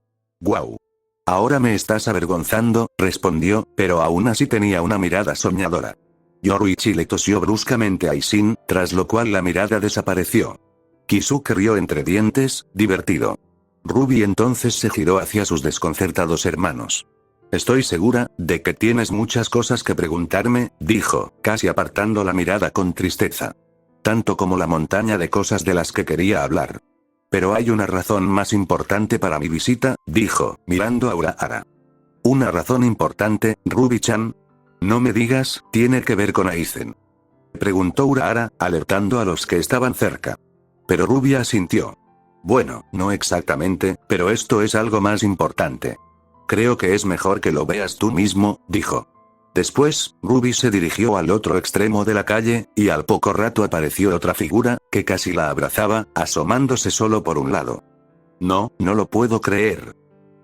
«Guau. Ahora me estás avergonzando», respondió, pero aún así tenía una mirada soñadora. Yoruichi le tosió bruscamente a Isin, tras lo cual la mirada desapareció. Kisuke rió entre dientes, divertido. Ruby entonces se giró hacia sus desconcertados hermanos. «Estoy segura de que tienes muchas cosas que preguntarme», dijo, casi apartando la mirada con tristeza. Tanto como la montaña de cosas de las que quería hablar. Pero hay una razón más importante para mi visita, dijo, mirando a Urahara. ¿Una razón importante, Ruby-chan? No me digas, ¿tiene que ver con Aizen?, preguntó Urahara, alertando a los que estaban cerca. Pero Ruby asintió. Bueno, no exactamente, pero esto es algo más importante. Creo que es mejor que lo veas tú mismo, dijo. Después, Ruby se dirigió al otro extremo de la calle, y al poco rato apareció otra figura, que casi la abrazaba, asomándose solo por un lado. No lo puedo creer,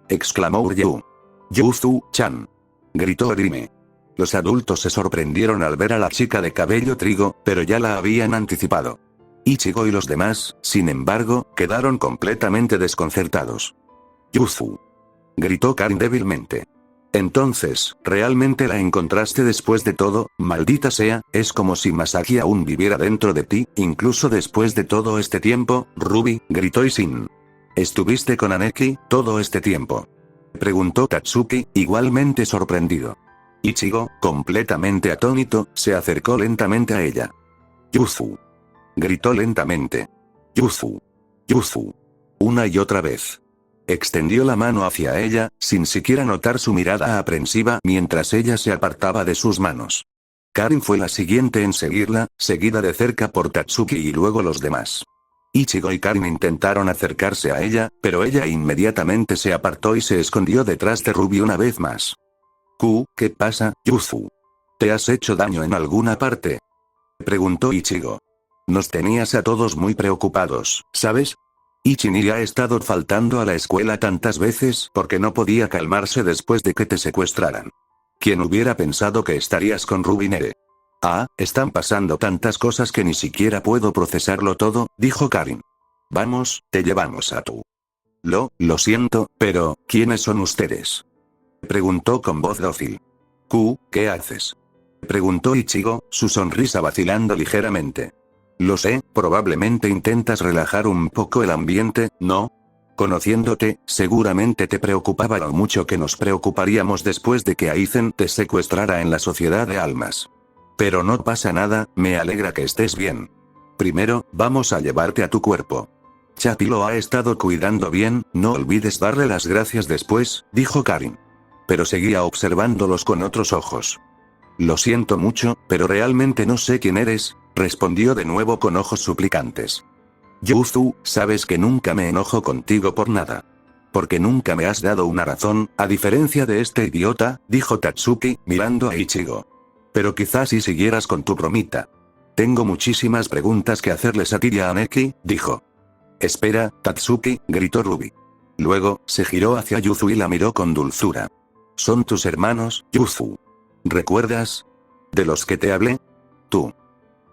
exclamó Uryu. Yuzu-chan, gritó Orihime. Los adultos se sorprendieron al ver a la chica de cabello trigo, pero ya la habían anticipado. Ichigo y los demás, sin embargo, quedaron completamente desconcertados. Yuzu, gritó Karin débilmente. Entonces, ¿realmente la encontraste después de todo? Maldita sea, es como si Masaki aún viviera dentro de ti, incluso después de todo este tiempo, Ruby, gritó Isin. ¿Estuviste con Aneki todo este tiempo?, preguntó Tatsuki, igualmente sorprendido. Ichigo, completamente atónito, se acercó lentamente a ella. Yuzu, gritó lentamente. Yuzu, Yuzu, una y otra vez. Extendió la mano hacia ella, sin siquiera notar su mirada aprensiva mientras ella se apartaba de sus manos. Karin fue la siguiente en seguirla, seguida de cerca por Tatsuki y luego los demás. Ichigo y Karin intentaron acercarse a ella, pero ella inmediatamente se apartó y se escondió detrás de Ruby una vez más. ¿Qué pasa, Yuzu? ¿Te has hecho daño en alguna parte?, preguntó Ichigo. Nos tenías a todos muy preocupados, ¿sabes? Ichiniri ha estado faltando a la escuela tantas veces porque no podía calmarse después de que te secuestraran. ¿Quién hubiera pensado que estarías con Ruby Nere? Están pasando tantas cosas que ni siquiera puedo procesarlo todo, dijo Karin. Vamos, te llevamos a tu. Lo siento, pero, ¿quiénes son ustedes?, preguntó con voz dócil. ¿Qué haces?, preguntó Ichigo, su sonrisa vacilando ligeramente. Lo sé, probablemente intentas relajar un poco el ambiente, ¿no? Conociéndote, seguramente te preocupaba lo mucho que nos preocuparíamos después de que Aizen te secuestrara en la Sociedad de Almas. Pero no pasa nada, me alegra que estés bien. Primero, vamos a llevarte a tu cuerpo. Chapi lo ha estado cuidando bien, no olvides darle las gracias después, dijo Karin. Pero seguía observándolos con otros ojos. Lo siento mucho, pero realmente no sé quién eres, respondió de nuevo con ojos suplicantes. Yuzu, sabes que nunca me enojo contigo por nada. Porque nunca me has dado una razón, a diferencia de este idiota, dijo Tatsuki, mirando a Ichigo. Pero quizás si siguieras con tu bromita. Tengo muchísimas preguntas que hacerles a ti y a Aneki, dijo. Espera, Tatsuki, gritó Ruby. Luego, se giró hacia Yuzu y la miró con dulzura. ¿Son tus hermanos, Yuzu? ¿Recuerdas? ¿De los que te hablé? ¿Tú?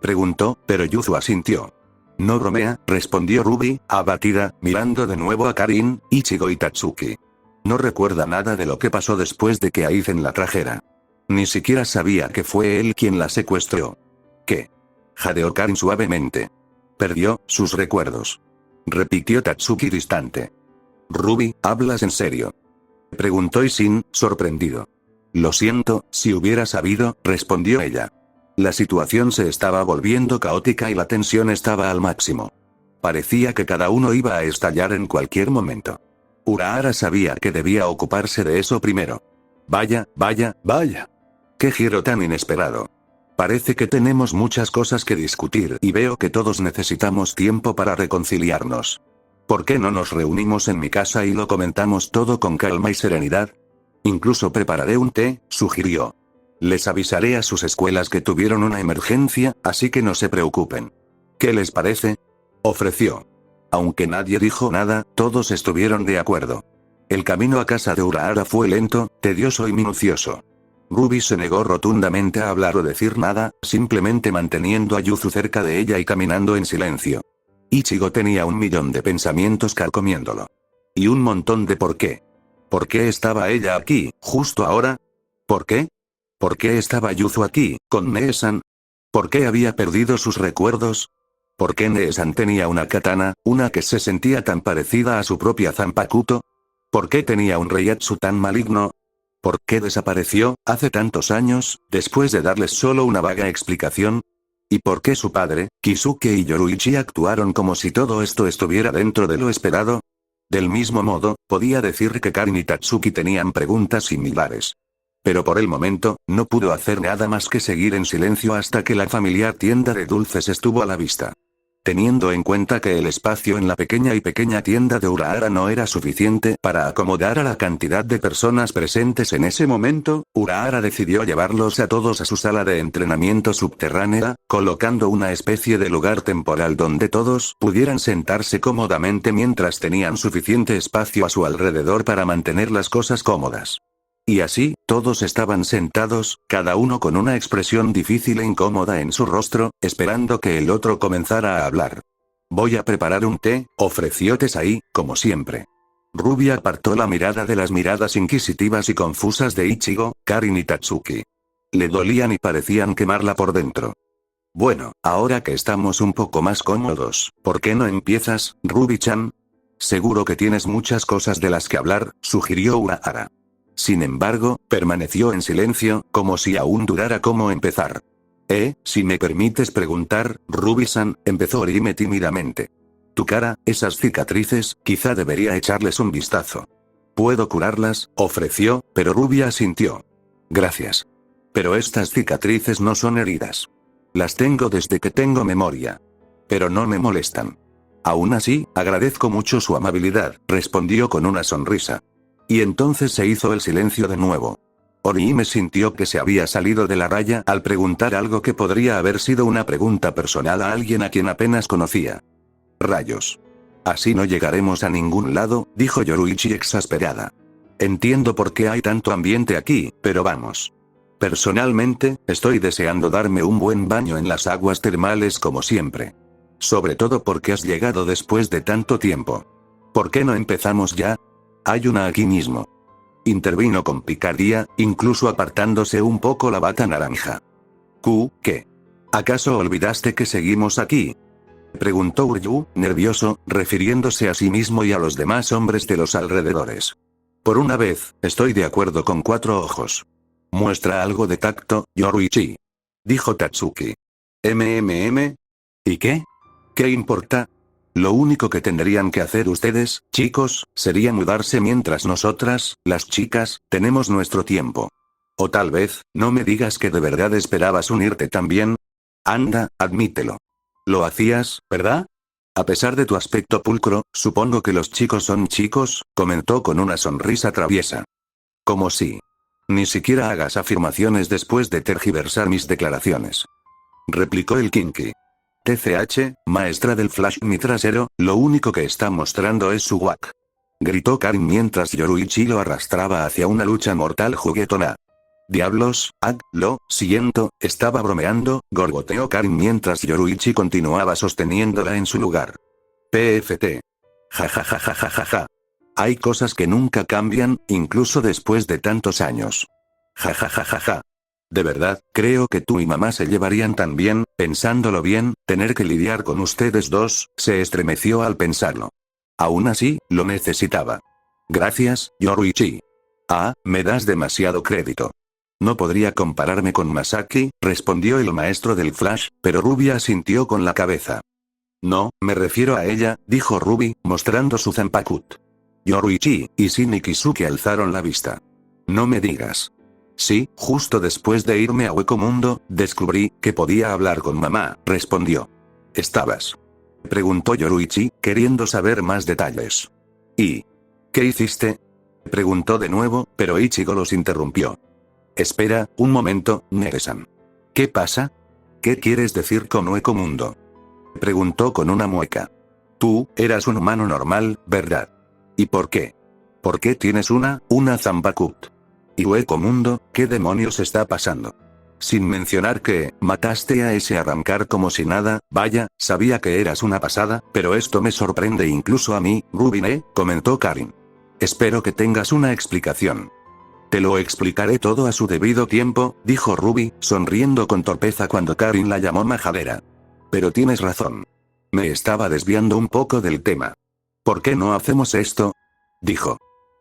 Preguntó, pero Yuzu asintió. No bromea, respondió Ruby, abatida, mirando de nuevo a Karin, Ichigo y Tatsuki. No recuerda nada de lo que pasó después de que Aizen la trajera. Ni siquiera sabía que fue él quien la secuestró. ¿Qué? Jadeó Karin suavemente. Perdió sus recuerdos. Repitió Tatsuki distante. Ruby, ¿hablas en serio? Preguntó Isin, sorprendido. Lo siento, si hubiera sabido, respondió ella. La situación se estaba volviendo caótica y la tensión estaba al máximo. Parecía que cada uno iba a estallar en cualquier momento. Urahara sabía que debía ocuparse de eso primero. Vaya. ¡Qué giro tan inesperado! Parece que tenemos muchas cosas que discutir y veo que todos necesitamos tiempo para reconciliarnos. ¿Por qué no nos reunimos en mi casa y lo comentamos todo con calma y serenidad? Incluso prepararé un té, sugirió. Les avisaré a sus escuelas que tuvieron una emergencia, así que no se preocupen. ¿Qué les parece? Ofreció. Aunque nadie dijo nada, todos estuvieron de acuerdo. El camino a casa de Urahara fue lento, tedioso y minucioso. Ruby se negó rotundamente a hablar o decir nada, simplemente manteniendo a Yuzu cerca de ella y caminando en silencio. Ichigo tenía 1.000.000 de pensamientos carcomiéndolo. Y un montón de por qué. ¿Por qué estaba ella aquí, justo ahora? ¿Por qué? ¿Por qué estaba Yuzu aquí, con Nee-san? ¿Por qué había perdido sus recuerdos? ¿Por qué Nee-san tenía una katana, una que se sentía tan parecida a su propia Zanpakuto? ¿Por qué tenía un Reiatsu tan maligno? ¿Por qué desapareció, hace tantos años, después de darles solo una vaga explicación? ¿Y por qué su padre, Kisuke y Yoruichi actuaron como si todo esto estuviera dentro de lo esperado? Del mismo modo, podía decir que Karin y Tatsuki tenían preguntas similares. Pero por el momento, no pudo hacer nada más que seguir en silencio hasta que la familiar tienda de dulces estuvo a la vista. Teniendo en cuenta que el espacio en la pequeña tienda de Urahara no era suficiente para acomodar a la cantidad de personas presentes en ese momento, Urahara decidió llevarlos a todos a su sala de entrenamiento subterránea, colocando una especie de lugar temporal donde todos pudieran sentarse cómodamente mientras tenían suficiente espacio a su alrededor para mantener las cosas cómodas. Y así, todos estaban sentados, cada uno con una expresión difícil e incómoda en su rostro, esperando que el otro comenzara a hablar. Voy a preparar un té, ofreció Tesai, como siempre. Ruby apartó la mirada de las miradas inquisitivas y confusas de Ichigo, Karin y Tatsuki. Le dolían y parecían quemarla por dentro. Bueno, ahora que estamos un poco más cómodos, ¿por qué no empiezas, Ruby-chan? Seguro que tienes muchas cosas de las que hablar, sugirió Urahara. Sin embargo, permaneció en silencio, como si aún dudara cómo empezar. Si me permites preguntar, Ruby-san, empezó Orihime tímidamente. Tu cara, esas cicatrices, quizá debería echarles un vistazo. ¿Puedo curarlas?, ofreció, pero Ruby asintió. Gracias. Pero estas cicatrices no son heridas. Las tengo desde que tengo memoria. Pero no me molestan. Aún así, agradezco mucho su amabilidad, respondió con una sonrisa. Y entonces se hizo el silencio de nuevo. Orihime sintió que se había salido de la raya al preguntar algo que podría haber sido una pregunta personal a alguien a quien apenas conocía. Rayos. Así no llegaremos a ningún lado, dijo Yoruichi exasperada. Entiendo por qué hay tanto ambiente aquí, pero vamos. Personalmente, estoy deseando darme un buen baño en las aguas termales como siempre. Sobre todo porque has llegado después de tanto tiempo. ¿Por qué no empezamos ya? Hay una aquí mismo. Intervino con picardía, incluso apartándose un poco la bata naranja. ¿Qué? ¿Acaso olvidaste que seguimos aquí? Preguntó Uryu, nervioso, refiriéndose a sí mismo y a los demás hombres de los alrededores. Por una vez, estoy de acuerdo con 4 ojos. Muestra algo de tacto, Yoruichi. Dijo Tatsuki. ¿Y qué? ¿Qué importa? Lo único que tendrían que hacer ustedes, chicos, sería mudarse mientras nosotras, las chicas, tenemos nuestro tiempo. O tal vez, no me digas que de verdad esperabas unirte también. Anda, admítelo. Lo hacías, ¿verdad? A pesar de tu aspecto pulcro, supongo que los chicos son chicos, comentó con una sonrisa traviesa. Como si. Ni siquiera hagas afirmaciones después de tergiversar mis declaraciones. Replicó el Kinky. TCH, maestra del Flash mi trasero, lo único que está mostrando es su guac. Gritó Karin mientras Yoruichi lo arrastraba hacia una lucha mortal juguetona. Diablos, lo siento, estaba bromeando, gorgoteó Karin mientras Yoruichi continuaba sosteniéndola en su lugar. PFT. Ja. Hay cosas que nunca cambian, incluso después de tantos años. Ja. De verdad, creo que tú y mamá se llevarían tan bien, pensándolo bien, tener que lidiar con ustedes dos, se estremeció al pensarlo. Aún así, lo necesitaba. Gracias, Yoruichi. Me das demasiado crédito. No podría compararme con Masaki, respondió el maestro del Flash, pero Ruby asintió con la cabeza. No, me refiero a ella, dijo Ruby, mostrando su Zanpakuto. Yoruichi y Shin y Kisuke alzaron la vista. No me digas. Sí, justo después de irme a Hueco Mundo, descubrí que podía hablar con mamá, respondió. ¿Estabas? Preguntó Yoruichi, queriendo saber más detalles. ¿Y qué hiciste? Preguntó de nuevo, pero Ichigo los interrumpió. Espera, un momento, Nere-san. ¿Qué pasa? ¿Qué quieres decir con Hueco Mundo? Preguntó con una mueca. Tú, eras un humano normal, ¿verdad? ¿Y por qué? ¿Por qué tienes una Zanpakuto? ¿Y Hueco Mundo, qué demonios está pasando? Sin mencionar que, mataste a ese arrancar como si nada, vaya, sabía que eras una pasada, pero esto me sorprende incluso a mí, Ruby, comentó Karin. Espero que tengas una explicación. Te lo explicaré todo a su debido tiempo, dijo Ruby, sonriendo con torpeza cuando Karin la llamó majadera. Pero tienes razón. Me estaba desviando un poco del tema. ¿Por qué no hacemos esto? Dijo.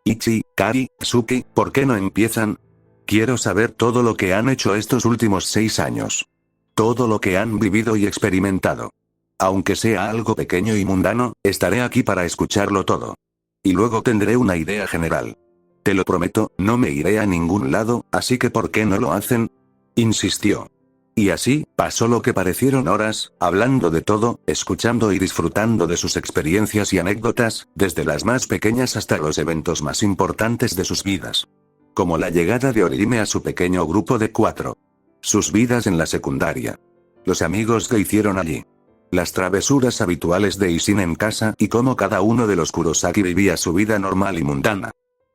Ichi, Kari, Suki, ¿por qué no empiezan? Quiero saber todo lo que han hecho estos últimos 6 años. Todo lo que han vivido y experimentado. Aunque sea algo pequeño y mundano, estaré aquí para escucharlo todo. Y luego tendré una idea general. Te lo prometo, no me iré a ningún lado, así que ¿por qué no lo hacen? Insistió. Y así, pasó lo que parecieron horas, hablando de todo, escuchando y disfrutando de sus experiencias y anécdotas, desde las más pequeñas hasta los eventos más importantes de sus vidas. Como la llegada de Orihime a su pequeño grupo de 4. Sus vidas en la secundaria. Los amigos que hicieron allí. Las travesuras habituales de Ishin en casa y cómo cada uno de los Kurosaki vivía su vida normal y mundana.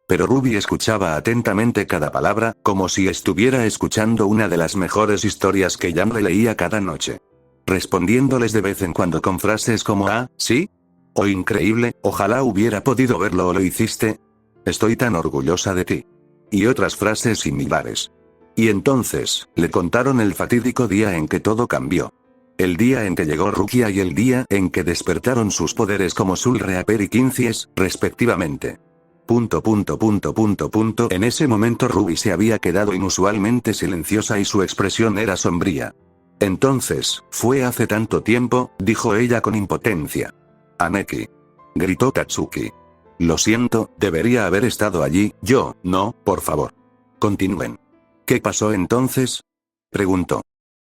Pero Ruby escuchaba atentamente cada palabra, como si estuviera escuchando una de las mejores historias que Jan le leía cada noche. Respondiéndoles de vez en cuando con frases como ¿sí? O increíble, ojalá hubiera podido verlo o lo hiciste. Estoy tan orgullosa de ti. Y otras frases similares. Y entonces, le contaron el fatídico día en que todo cambió. El día en que llegó Rukia y el día en que despertaron sus poderes como Soul Reaper y Quincies, respectivamente. En ese momento Ruby se había quedado inusualmente silenciosa y su expresión era sombría. Entonces, fue hace tanto tiempo, dijo ella con impotencia. Aneki. Gritó Tatsuki. Lo siento, debería haber estado allí, yo, no, por favor. Continúen. ¿Qué pasó entonces? Preguntó.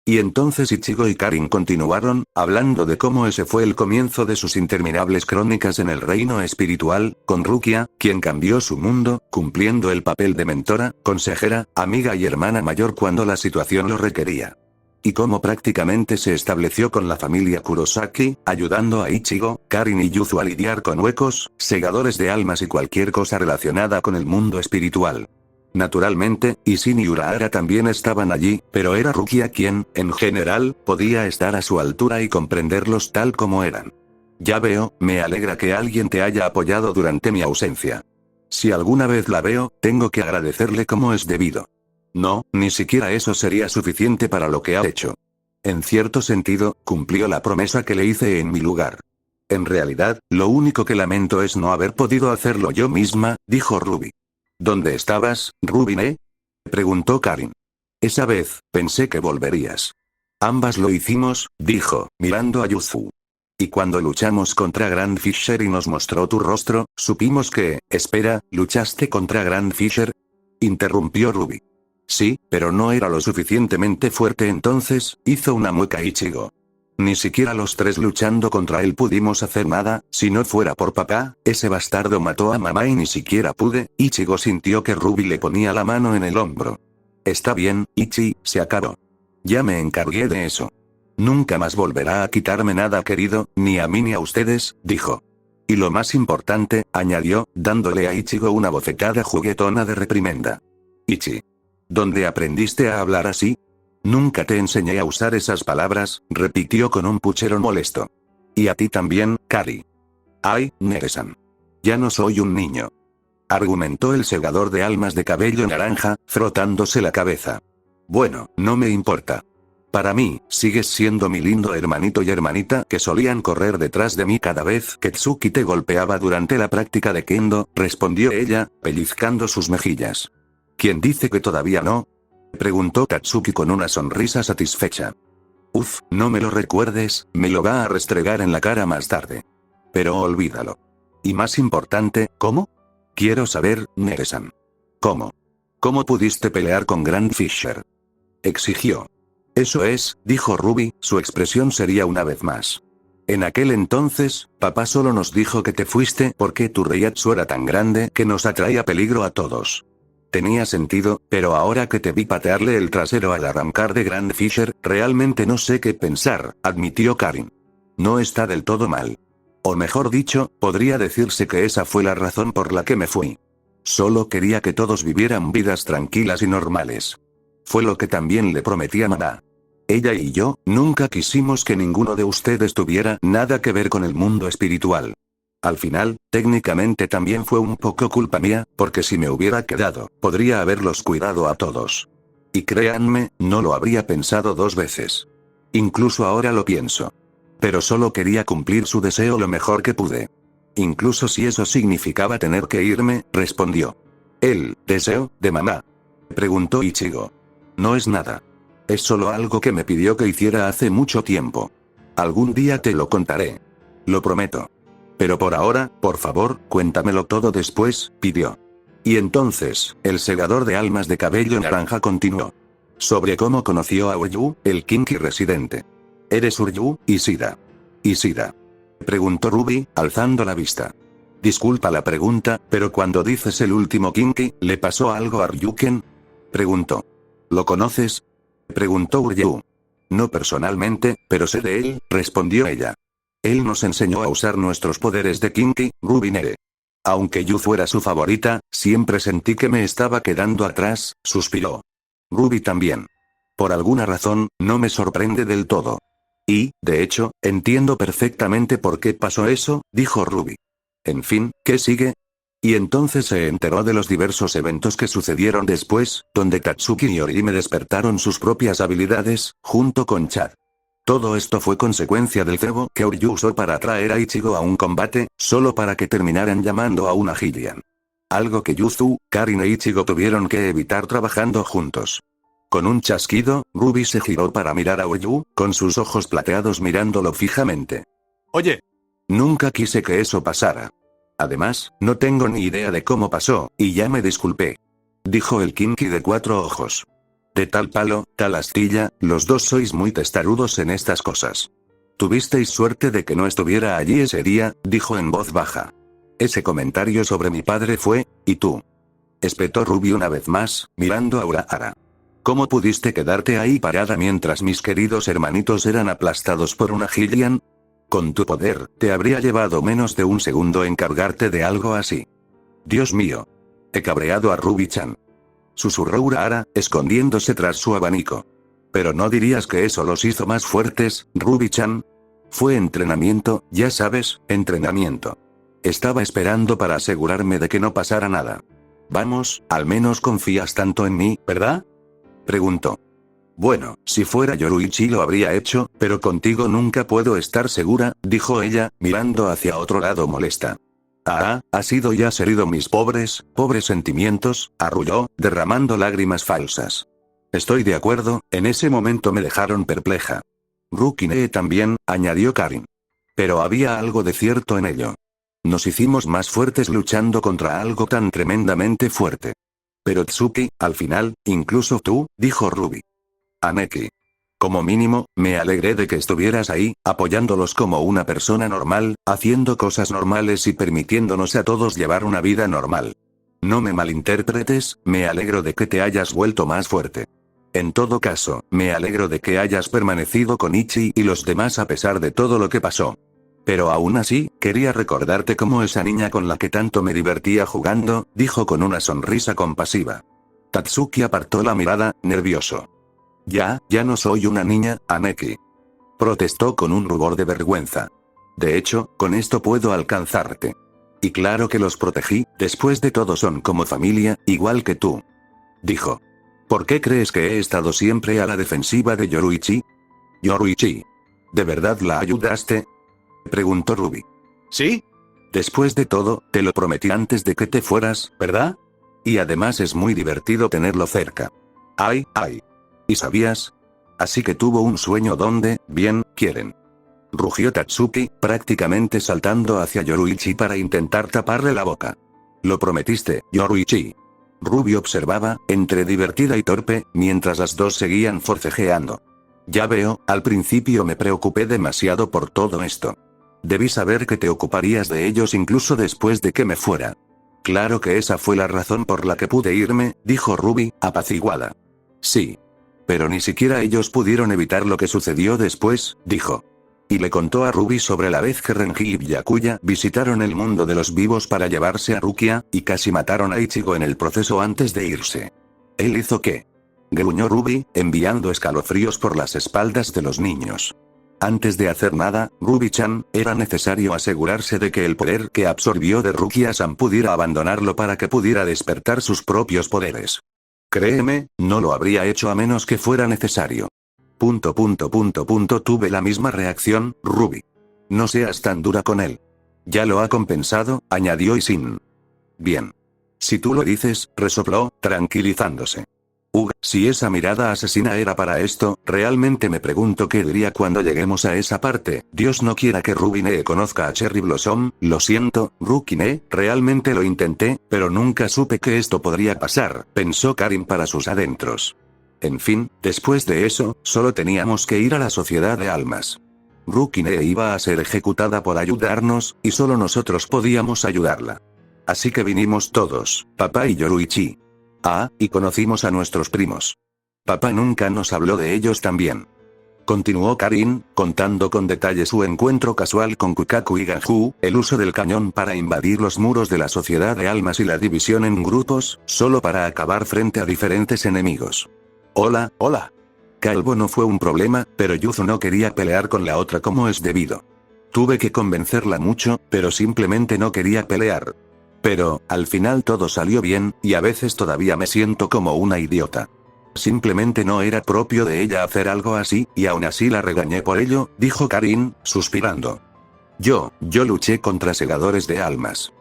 Y entonces Ichigo y Karin continuaron, hablando de cómo ese fue el comienzo de sus interminables crónicas en el reino espiritual, con Rukia, quien cambió su mundo, cumpliendo el papel de mentora, consejera, amiga y hermana mayor cuando la situación lo requería. Y cómo prácticamente se estableció con la familia Kurosaki, ayudando a Ichigo, Karin y Yuzu a lidiar con huecos, segadores de almas y cualquier cosa relacionada con el mundo espiritual. Naturalmente, Ishin y Urahara también estaban allí, pero era Rukia quien, en general, podía estar a su altura y comprenderlos tal como eran. Ya veo, me alegra que alguien te haya apoyado durante mi ausencia. Si alguna vez la veo, tengo que agradecerle como es debido. No, ni siquiera eso sería suficiente para lo que ha hecho. En cierto sentido, cumplió la promesa que le hice en mi lugar. En realidad, lo único que lamento es no haber podido hacerlo yo misma, dijo Ruby. ¿Dónde estabas, Ruby? Preguntó Karin. Esa vez, pensé que volverías. Ambas lo hicimos, dijo, mirando a Yuzu. Y cuando luchamos contra Grand Fisher y nos mostró tu rostro, supimos que, espera, ¿luchaste contra Grand Fisher? Interrumpió Ruby. Sí, pero no era lo suficientemente fuerte entonces, hizo una mueca Ichigo. Ni siquiera los tres luchando contra él pudimos hacer nada, si no fuera por papá, ese bastardo mató a mamá y ni siquiera pude. Ichigo sintió que Ruby le ponía la mano en el hombro. Está bien, Ichi, se acabó. Ya me encargué de eso. Nunca más volverá a quitarme nada querido, ni a mí ni a ustedes, dijo. Y lo más importante, añadió, dándole a Ichigo una bofetada juguetona de reprimenda. Ichi. ¿Dónde aprendiste a hablar así? Nunca te enseñé a usar esas palabras, repitió con un puchero molesto. Y a ti también, Kari. Ay, Nere-san. Ya no soy un niño. Argumentó el segador de almas de cabello naranja, frotándose la cabeza. Bueno, no me importa. Para mí, sigues siendo mi lindo hermanito y hermanita que solían correr detrás de mí cada vez que Tsuki te golpeaba durante la práctica de Kendo, respondió ella, pellizcando sus mejillas. ¿Quién dice que todavía no? Preguntó Tatsuki con una sonrisa satisfecha. Uf, no me lo recuerdes, me lo va a restregar en la cara más tarde. Pero olvídalo. Y más importante, ¿cómo? Quiero saber, Nere-san. ¿Cómo? ¿Cómo pudiste pelear con Grand Fisher? Exigió. Eso es, dijo Ruby, su expresión sería una vez más. En aquel entonces, papá solo nos dijo que te fuiste porque tu Reiatsu era tan grande que nos atraía peligro a todos. Tenía sentido, pero ahora que te vi patearle el trasero al arrancar de Grand Fisher, realmente no sé qué pensar, admitió Karin. No está del todo mal. O mejor dicho, podría decirse que esa fue la razón por la que me fui. Solo quería que todos vivieran vidas tranquilas y normales. Fue lo que también le prometí a mamá. Ella y yo, nunca quisimos que ninguno de ustedes tuviera nada que ver con el mundo espiritual. Al final, técnicamente también fue un poco culpa mía, porque si me hubiera quedado, podría haberlos cuidado a todos. Y créanme, no lo habría pensado dos veces. Incluso ahora lo pienso. Pero solo quería cumplir su deseo lo mejor que pude. Incluso si eso significaba tener que irme, respondió. ¿El deseo de mamá? Preguntó Ichigo. No es nada. Es solo algo que me pidió que hiciera hace mucho tiempo. Algún día te lo contaré. Lo prometo. Pero por ahora, por favor, cuéntamelo todo después, pidió. Y entonces, el segador de almas de cabello naranja continuó. Sobre cómo conoció a Uryu, el kinky residente. ¿Eres Uryu, Ishida? Ishida. Preguntó Ruby, alzando la vista. Disculpa la pregunta, pero cuando dices el último kinky, ¿le pasó algo a Ryuken? Preguntó. ¿Lo conoces? Preguntó Uryu. No personalmente, pero sé de él, respondió ella. Él nos enseñó a usar nuestros poderes de kinky, Ruby Nere. Aunque Yu fuera su favorita, siempre sentí que me estaba quedando atrás, suspiró. Ruby también. Por alguna razón, no me sorprende del todo. Y, de hecho, entiendo perfectamente por qué pasó eso, dijo Ruby. En fin, ¿qué sigue? Y entonces se enteró de los diversos eventos que sucedieron después, donde Tatsuki y Orihime despertaron sus propias habilidades, junto con Chad. Todo esto fue consecuencia del cebo que Uryu usó para atraer a Ichigo a un combate, solo para que terminaran llamando a una Hylian. Algo que Yuzu, Karin e Ichigo tuvieron que evitar trabajando juntos. Con un chasquido, Ruby se giró para mirar a Uryu, con sus ojos plateados mirándolo fijamente. Oye. Nunca quise que eso pasara. Además, no tengo ni idea de cómo pasó, y ya me disculpé. Dijo el kinky de 4 ojos. De tal palo, tal astilla, los dos sois muy testarudos en estas cosas. Tuvisteis suerte de que no estuviera allí ese día, dijo en voz baja. Ese comentario sobre mi padre fue, ¿y tú? Espetó Ruby una vez más, mirando a Urahara. ¿Cómo pudiste quedarte ahí parada mientras mis queridos hermanitos eran aplastados por una Hylian? Con tu poder, te habría llevado menos de un segundo encargarte de algo así. Dios mío. He cabreado a Ruby-chan. Susurró Urahara, escondiéndose tras su abanico. Pero no dirías que eso los hizo más fuertes, Ruby-chan. Fue entrenamiento, ya sabes, entrenamiento. Estaba esperando para asegurarme de que no pasara nada. Vamos, al menos confías tanto en mí, ¿verdad? Preguntó. Bueno, si fuera Yoruichi lo habría hecho, pero contigo nunca puedo estar segura, dijo ella, mirando hacia otro lado molesta. Ah, has ido y has herido mis pobres sentimientos, arrulló, derramando lágrimas falsas. Estoy de acuerdo, en ese momento me dejaron perpleja. Rukine también, añadió Karin. Pero había algo de cierto en ello. Nos hicimos más fuertes luchando contra algo tan tremendamente fuerte. Pero Tsuki, al final, incluso tú, dijo Ruby. Aneki. Como mínimo, me alegré de que estuvieras ahí, apoyándolos como una persona normal, haciendo cosas normales y permitiéndonos a todos llevar una vida normal. No me malinterpretes, me alegro de que te hayas vuelto más fuerte. En todo caso, me alegro de que hayas permanecido con Ichi y los demás a pesar de todo lo que pasó. Pero aún así, quería recordarte cómo esa niña con la que tanto me divertía jugando, dijo con una sonrisa compasiva. Tatsuki apartó la mirada, nervioso. Ya no soy una niña, Aneki. Protestó con un rubor de vergüenza. De hecho, con esto puedo alcanzarte. Y claro que los protegí, después de todo son como familia, igual que tú. Dijo. ¿Por qué crees que he estado siempre a la defensiva de Yoruichi? Yoruichi. ¿De verdad la ayudaste? Preguntó Ruby. ¿Sí? Después de todo, te lo prometí antes de que te fueras, ¿verdad? Y además es muy divertido tenerlo cerca. Ay. ¿Y sabías? Así que tuvo un sueño donde, bien, quieren. Rugió Tatsuki, prácticamente saltando hacia Yoruichi para intentar taparle la boca. Lo prometiste, Yoruichi. Ruby observaba, entre divertida y torpe, mientras las dos seguían forcejeando. Ya veo, al principio me preocupé demasiado por todo esto. Debí saber que te ocuparías de ellos incluso después de que me fuera. Claro que esa fue la razón por la que pude irme, dijo Ruby, apaciguada. Sí. Pero ni siquiera ellos pudieron evitar lo que sucedió después, dijo. Y le contó a Ruby sobre la vez que Renji y Byakuya visitaron el mundo de los vivos para llevarse a Rukia, y casi mataron a Ichigo en el proceso antes de irse. ¿Él hizo qué? Gruñó Ruby, enviando escalofríos por las espaldas de los niños. Antes de hacer nada, Ruby-chan, era necesario asegurarse de que el poder que absorbió de Rukia-san pudiera abandonarlo para que pudiera despertar sus propios poderes. Créeme, no lo habría hecho a menos que fuera necesario. Tuve la misma reacción, Ruby. No seas tan dura con él. Ya lo ha compensado, añadió Isin. Bien. Si tú lo dices, resopló, tranquilizándose. Si esa mirada asesina era para esto, realmente me pregunto qué diría cuando lleguemos a esa parte. Dios no quiera que Rubine conozca a Cherry Blossom, lo siento, Rukine, realmente lo intenté, pero nunca supe que esto podría pasar, pensó Karin para sus adentros. En fin, después de eso, solo teníamos que ir a la sociedad de almas. Rukine iba a ser ejecutada por ayudarnos, y solo nosotros podíamos ayudarla. Así que vinimos todos, papá y Yoruichi. Y conocimos a nuestros primos. Papá nunca nos habló de ellos también. Continuó Karin, contando con detalle su encuentro casual con Kukaku y Ganju, el uso del cañón para invadir los muros de la sociedad de almas y la división en grupos, solo para acabar frente a diferentes enemigos. Hola. Calvo no fue un problema, pero Yuzu no quería pelear con la otra como es debido. Tuve que convencerla mucho, pero simplemente no quería pelear. Pero, al final todo salió bien, y a veces todavía me siento como una idiota. Simplemente no era propio de ella hacer algo así, y aún así la regañé por ello, dijo Karin, suspirando. Yo luché contra segadores de almas.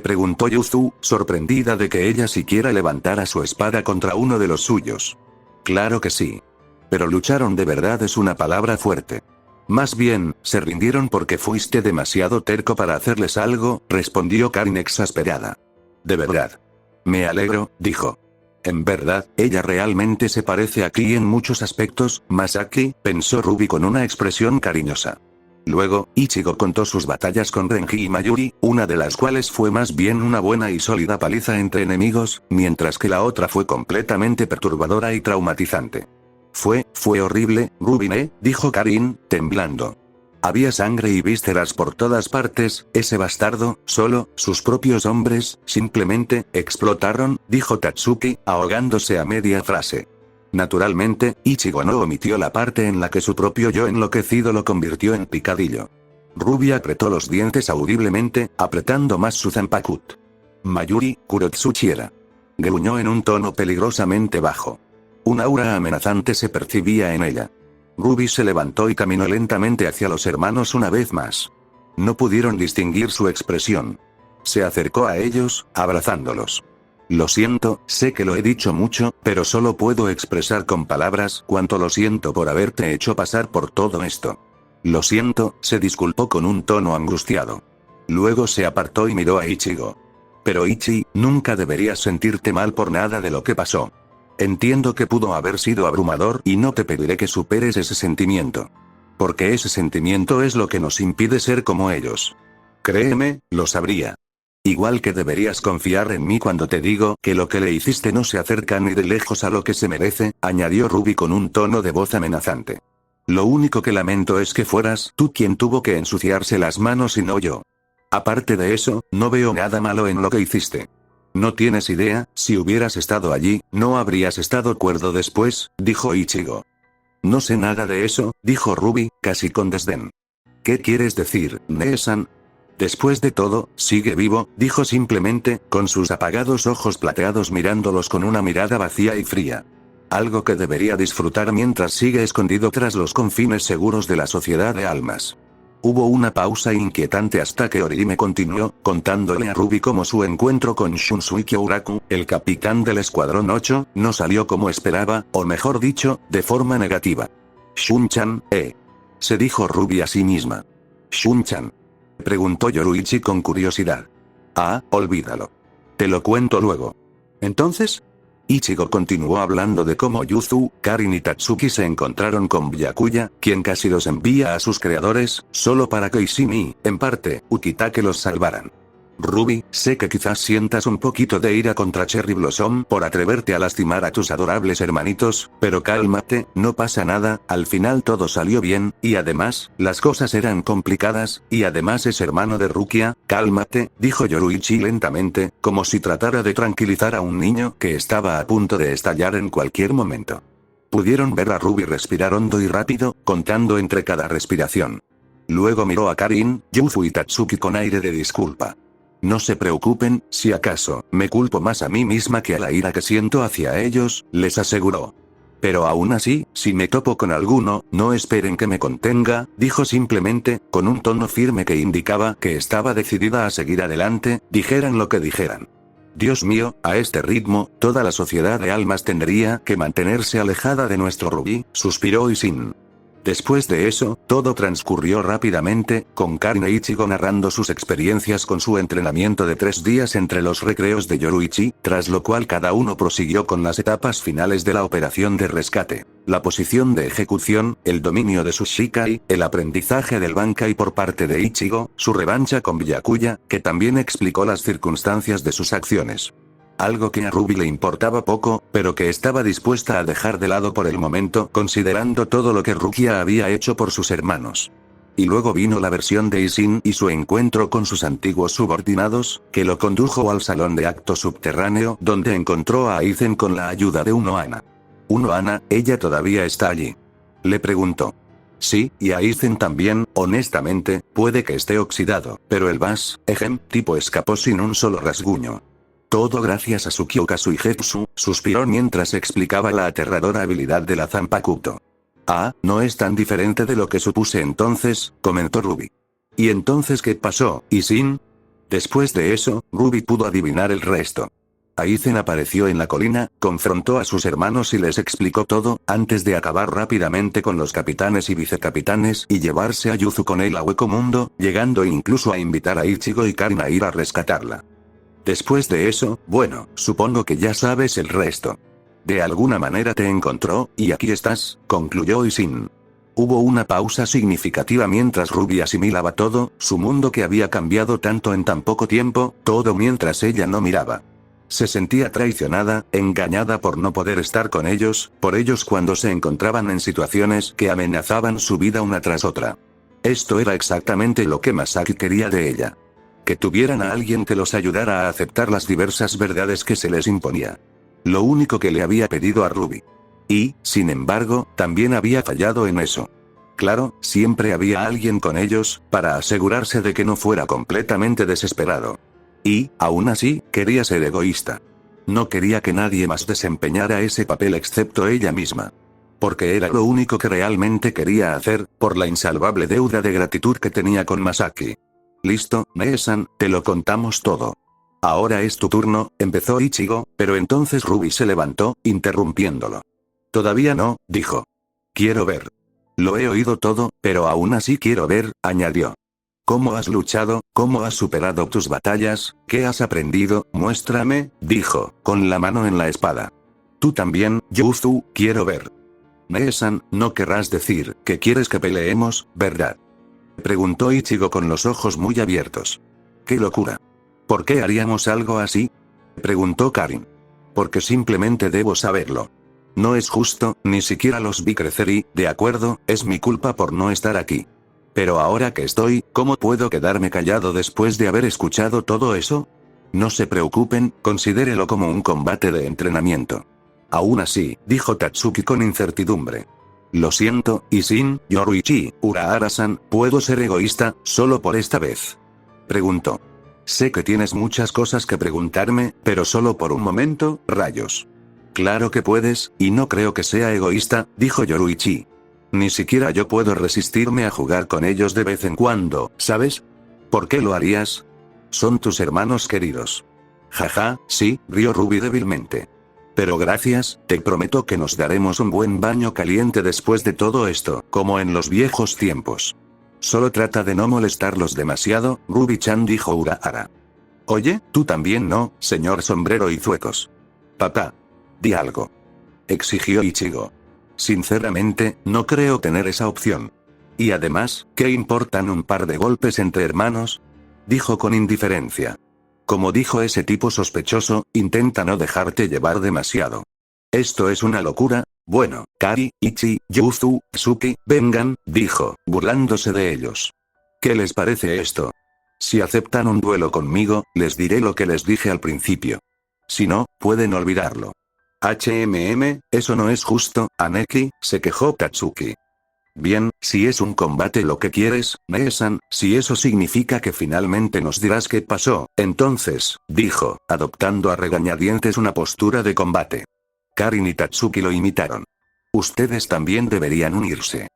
Preguntó Yuzu, sorprendida de que ella siquiera levantara su espada contra uno de los suyos. Claro que sí. Pero lucharon de verdad es una palabra fuerte. Más bien, se rindieron porque fuiste demasiado terco para hacerles algo, respondió Karin exasperada. De verdad. Me alegro, dijo. En verdad, ella realmente se parece a Ki en muchos aspectos, Masaki, pensó Ruby con una expresión cariñosa. Luego, Ichigo contó sus batallas con Renji y Mayuri, una de las cuales fue más bien una buena y sólida paliza entre enemigos, mientras que la otra fue completamente perturbadora y traumatizante. Fue horrible, Rubine, dijo Karin, temblando. Había sangre y vísceras por todas partes, ese bastardo, solo, sus propios hombres, simplemente, explotaron, dijo Tatsuki, ahogándose a media frase. Naturalmente, Ichigo no omitió la parte en la que su propio yo enloquecido lo convirtió en picadillo. Ruby apretó los dientes audiblemente, apretando más su zanpakut. Mayuri, Kurotsuchi-era. Gruñó en un tono peligrosamente bajo. Un aura amenazante se percibía en ella. Ruby se levantó y caminó lentamente hacia los hermanos una vez más. No pudieron distinguir su expresión. Se acercó a ellos, abrazándolos. Lo siento, sé que lo he dicho mucho, pero solo puedo expresar con palabras cuánto lo siento por haberte hecho pasar por todo esto. Lo siento, se disculpó con un tono angustiado. Luego se apartó y miró a Ichigo. Pero Ichi, nunca deberías sentirte mal por nada de lo que pasó. Entiendo que pudo haber sido abrumador y no te pediré que superes ese sentimiento. Porque ese sentimiento es lo que nos impide ser como ellos. Créeme, lo sabría. Igual que deberías confiar en mí cuando te digo que lo que le hiciste no se acerca ni de lejos a lo que se merece, añadió Ruby con un tono de voz amenazante. Lo único que lamento es que fueras tú quien tuvo que ensuciarse las manos y no yo. Aparte de eso, no veo nada malo en lo que hiciste. No tienes idea, si hubieras estado allí, no habrías estado cuerdo después, dijo Ichigo. No sé nada de eso, dijo Ruby, casi con desdén. ¿Qué quieres decir, Nee-san? Después de todo, sigue vivo, dijo simplemente, con sus apagados ojos plateados mirándolos con una mirada vacía y fría. Algo que debería disfrutar mientras sigue escondido tras los confines seguros de la sociedad de almas. Hubo una pausa inquietante hasta que Orihime continuó, contándole a Ruby cómo su encuentro con Shunsuke Kyouraku, el capitán del Escuadrón 8, no salió como esperaba, o mejor dicho, de forma negativa. Shun-chan, se dijo Ruby a sí misma. Shun-chan. Preguntó Yoruichi con curiosidad. Ah, olvídalo. Te lo cuento luego. ¿Entonces? Ichigo continuó hablando de cómo Yuzu, Karin y Tatsuki se encontraron con Byakuya, quien casi los envía a sus creadores, solo para que Ishimi, en parte, Ukitake los salvaran. Ruby, sé que quizás sientas un poquito de ira contra Cherry Blossom por atreverte a lastimar a tus adorables hermanitos, pero cálmate, no pasa nada, al final todo salió bien, y además, las cosas eran complicadas, y además es hermano de Rukia, cálmate, dijo Yoruichi lentamente, como si tratara de tranquilizar a un niño que estaba a punto de estallar en cualquier momento. Pudieron ver a Ruby respirar hondo y rápido, contando entre cada respiración. Luego miró a Karin, Yuzu y Tatsuki con aire de disculpa. No se preocupen, si acaso, me culpo más a mí misma que a la ira que siento hacia ellos, les aseguró. Pero aún así, si me topo con alguno, no esperen que me contenga, dijo simplemente, con un tono firme que indicaba que estaba decidida a seguir adelante, dijeran lo que dijeran. Dios mío, a este ritmo, toda la sociedad de almas tendría que mantenerse alejada de nuestro Ruby, suspiró Isin. Después de eso, todo transcurrió rápidamente, con Karin e Ichigo narrando sus experiencias con su entrenamiento de 3 días entre los recreos de Yoruichi, tras lo cual cada uno prosiguió con las etapas finales de la operación de rescate. La posición de ejecución, el dominio de sus Shikai, el aprendizaje del Bankai por parte de Ichigo, su revancha con Byakuya, que también explicó las circunstancias de sus acciones. Algo que a Ruby le importaba poco, pero que estaba dispuesta a dejar de lado por el momento considerando todo lo que Rukia había hecho por sus hermanos. Y luego vino la versión de Isin y su encuentro con sus antiguos subordinados, que lo condujo al salón de acto subterráneo donde encontró a Aizen con la ayuda de Unohana. Unohana, ¿ella todavía está allí? Le preguntó. Sí, y a Aizen también, honestamente, puede que esté oxidado, pero el tipo escapó sin un solo rasguño. Todo gracias a Tsukioka Suigetsu, suspiró mientras explicaba la aterradora habilidad de la Zanpakuto. Ah, no es tan diferente de lo que supuse entonces, comentó Ruby. ¿Y entonces qué pasó, Isin? Después de eso, Ruby pudo adivinar el resto. Aizen apareció en la colina, confrontó a sus hermanos y les explicó todo, antes de acabar rápidamente con los capitanes y vicecapitanes y llevarse a Yuzu con él a Hueco Mundo, llegando incluso a invitar a Ichigo y Karin a ir a rescatarla. Después de eso, bueno, supongo que ya sabes el resto. De alguna manera te encontró, y aquí estás, concluyó Isin. Hubo una pausa significativa mientras Ruby asimilaba todo, su mundo que había cambiado tanto en tan poco tiempo, todo mientras ella no miraba. Se sentía traicionada, engañada por no poder estar con ellos, por ellos cuando se encontraban en situaciones que amenazaban su vida una tras otra. Esto era exactamente lo que Masaki quería de ella. Que tuvieran a alguien que los ayudara a aceptar las diversas verdades que se les imponía. Lo único que le había pedido a Ruby. Y, sin embargo, también había fallado en eso. Claro, siempre había alguien con ellos, para asegurarse de que no fuera completamente desesperado. Y, aún así, quería ser egoísta. No quería que nadie más desempeñara ese papel excepto ella misma. Porque era lo único que realmente quería hacer, por la insalvable deuda de gratitud que tenía con Masaki. Listo, Nee-san, te lo contamos todo. Ahora es tu turno, empezó Ichigo, pero entonces Ruby se levantó, interrumpiéndolo. Todavía no, dijo. Quiero ver. Lo he oído todo, pero aún así quiero ver, añadió. ¿Cómo has luchado? ¿Cómo has superado tus batallas? ¿Qué has aprendido? Muéstrame, dijo, con la mano en la espada. Tú también, Yuzu, quiero ver. Nee-san, no querrás decir que quieres que peleemos, ¿verdad? Preguntó Ichigo con los ojos muy abiertos. ¡Qué locura! ¿Por qué haríamos algo así? Preguntó Karin. Porque simplemente debo saberlo. No es justo, ni siquiera los vi crecer y, de acuerdo, es mi culpa por no estar aquí. Pero ahora que estoy, ¿cómo puedo quedarme callado después de haber escuchado todo eso? No se preocupen, considérelo como un combate de entrenamiento. Aún así, dijo Tatsuki con incertidumbre. Lo siento, y sin Yoruichi, Urahara-san, ¿puedo ser egoísta, solo por esta vez? Preguntó. Sé que tienes muchas cosas que preguntarme, pero solo por un momento, rayos. Claro que puedes, y no creo que sea egoísta, dijo Yoruichi. Ni siquiera yo puedo resistirme a jugar con ellos de vez en cuando, ¿sabes? ¿Por qué lo harías? Son tus hermanos queridos. Jaja, sí, rió Ruby débilmente. Pero gracias, te prometo que nos daremos un buen baño caliente después de todo esto, como en los viejos tiempos. Solo trata de no molestarlos demasiado, Ruby-chan, dijo Urahara. Oye, tú también no, señor sombrero y zuecos. Papá. Di algo. Exigió Ichigo. Sinceramente, no creo tener esa opción. Y además, ¿qué importan un par de golpes entre hermanos? Dijo con indiferencia. Como dijo ese tipo sospechoso, intenta no dejarte llevar demasiado. Esto es una locura. Bueno, Kari, Ichi, Yuzu, Suki, vengan, dijo, burlándose de ellos. ¿Qué les parece esto? Si aceptan un duelo conmigo, les diré lo que les dije al principio. Si no, pueden olvidarlo. Eso no es justo, Aneki, se quejó Tatsuki. Bien, si es un combate lo que quieres, Mee-san, si eso significa que finalmente nos dirás qué pasó, entonces, dijo, adoptando a regañadientes una postura de combate. Karin y Tatsuki lo imitaron. Ustedes también deberían unirse.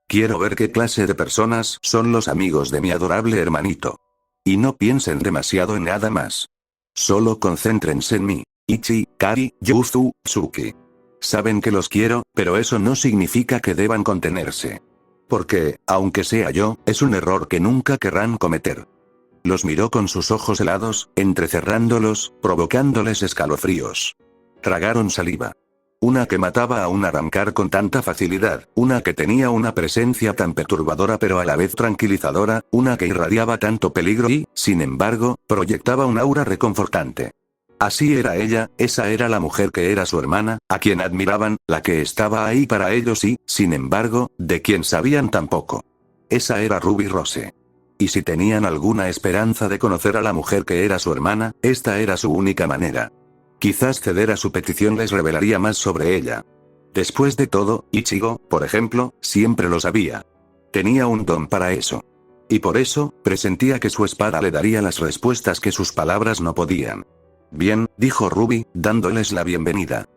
Quiero ver qué clase de personas son los amigos de mi adorable hermanito. Y no piensen demasiado en nada más. Solo concéntrense en mí. Ichi, Kari, Yuzu, Suki. Saben que los quiero, pero eso no significa que deban contenerse. Porque, aunque sea yo, es un error que nunca querrán cometer. Los miró con sus ojos helados, entrecerrándolos, provocándoles escalofríos. Tragaron saliva. Una que mataba a un arrancar con tanta facilidad, una que tenía una presencia tan perturbadora pero a la vez tranquilizadora, una que irradiaba tanto peligro y, sin embargo, proyectaba un aura reconfortante. Así era ella, esa era la mujer que era su hermana, a quien admiraban, la que estaba ahí para ellos y, sin embargo, de quien sabían tan poco. Esa era Ruby Rose. Y si tenían alguna esperanza de conocer a la mujer que era su hermana, esta era su única manera. Quizás ceder a su petición les revelaría más sobre ella. Después de todo, Ichigo, por ejemplo, siempre lo sabía. Tenía un don para eso. Y por eso, presentía que su espada le daría las respuestas que sus palabras no podían. Bien, dijo Ruby, dándoles la bienvenida.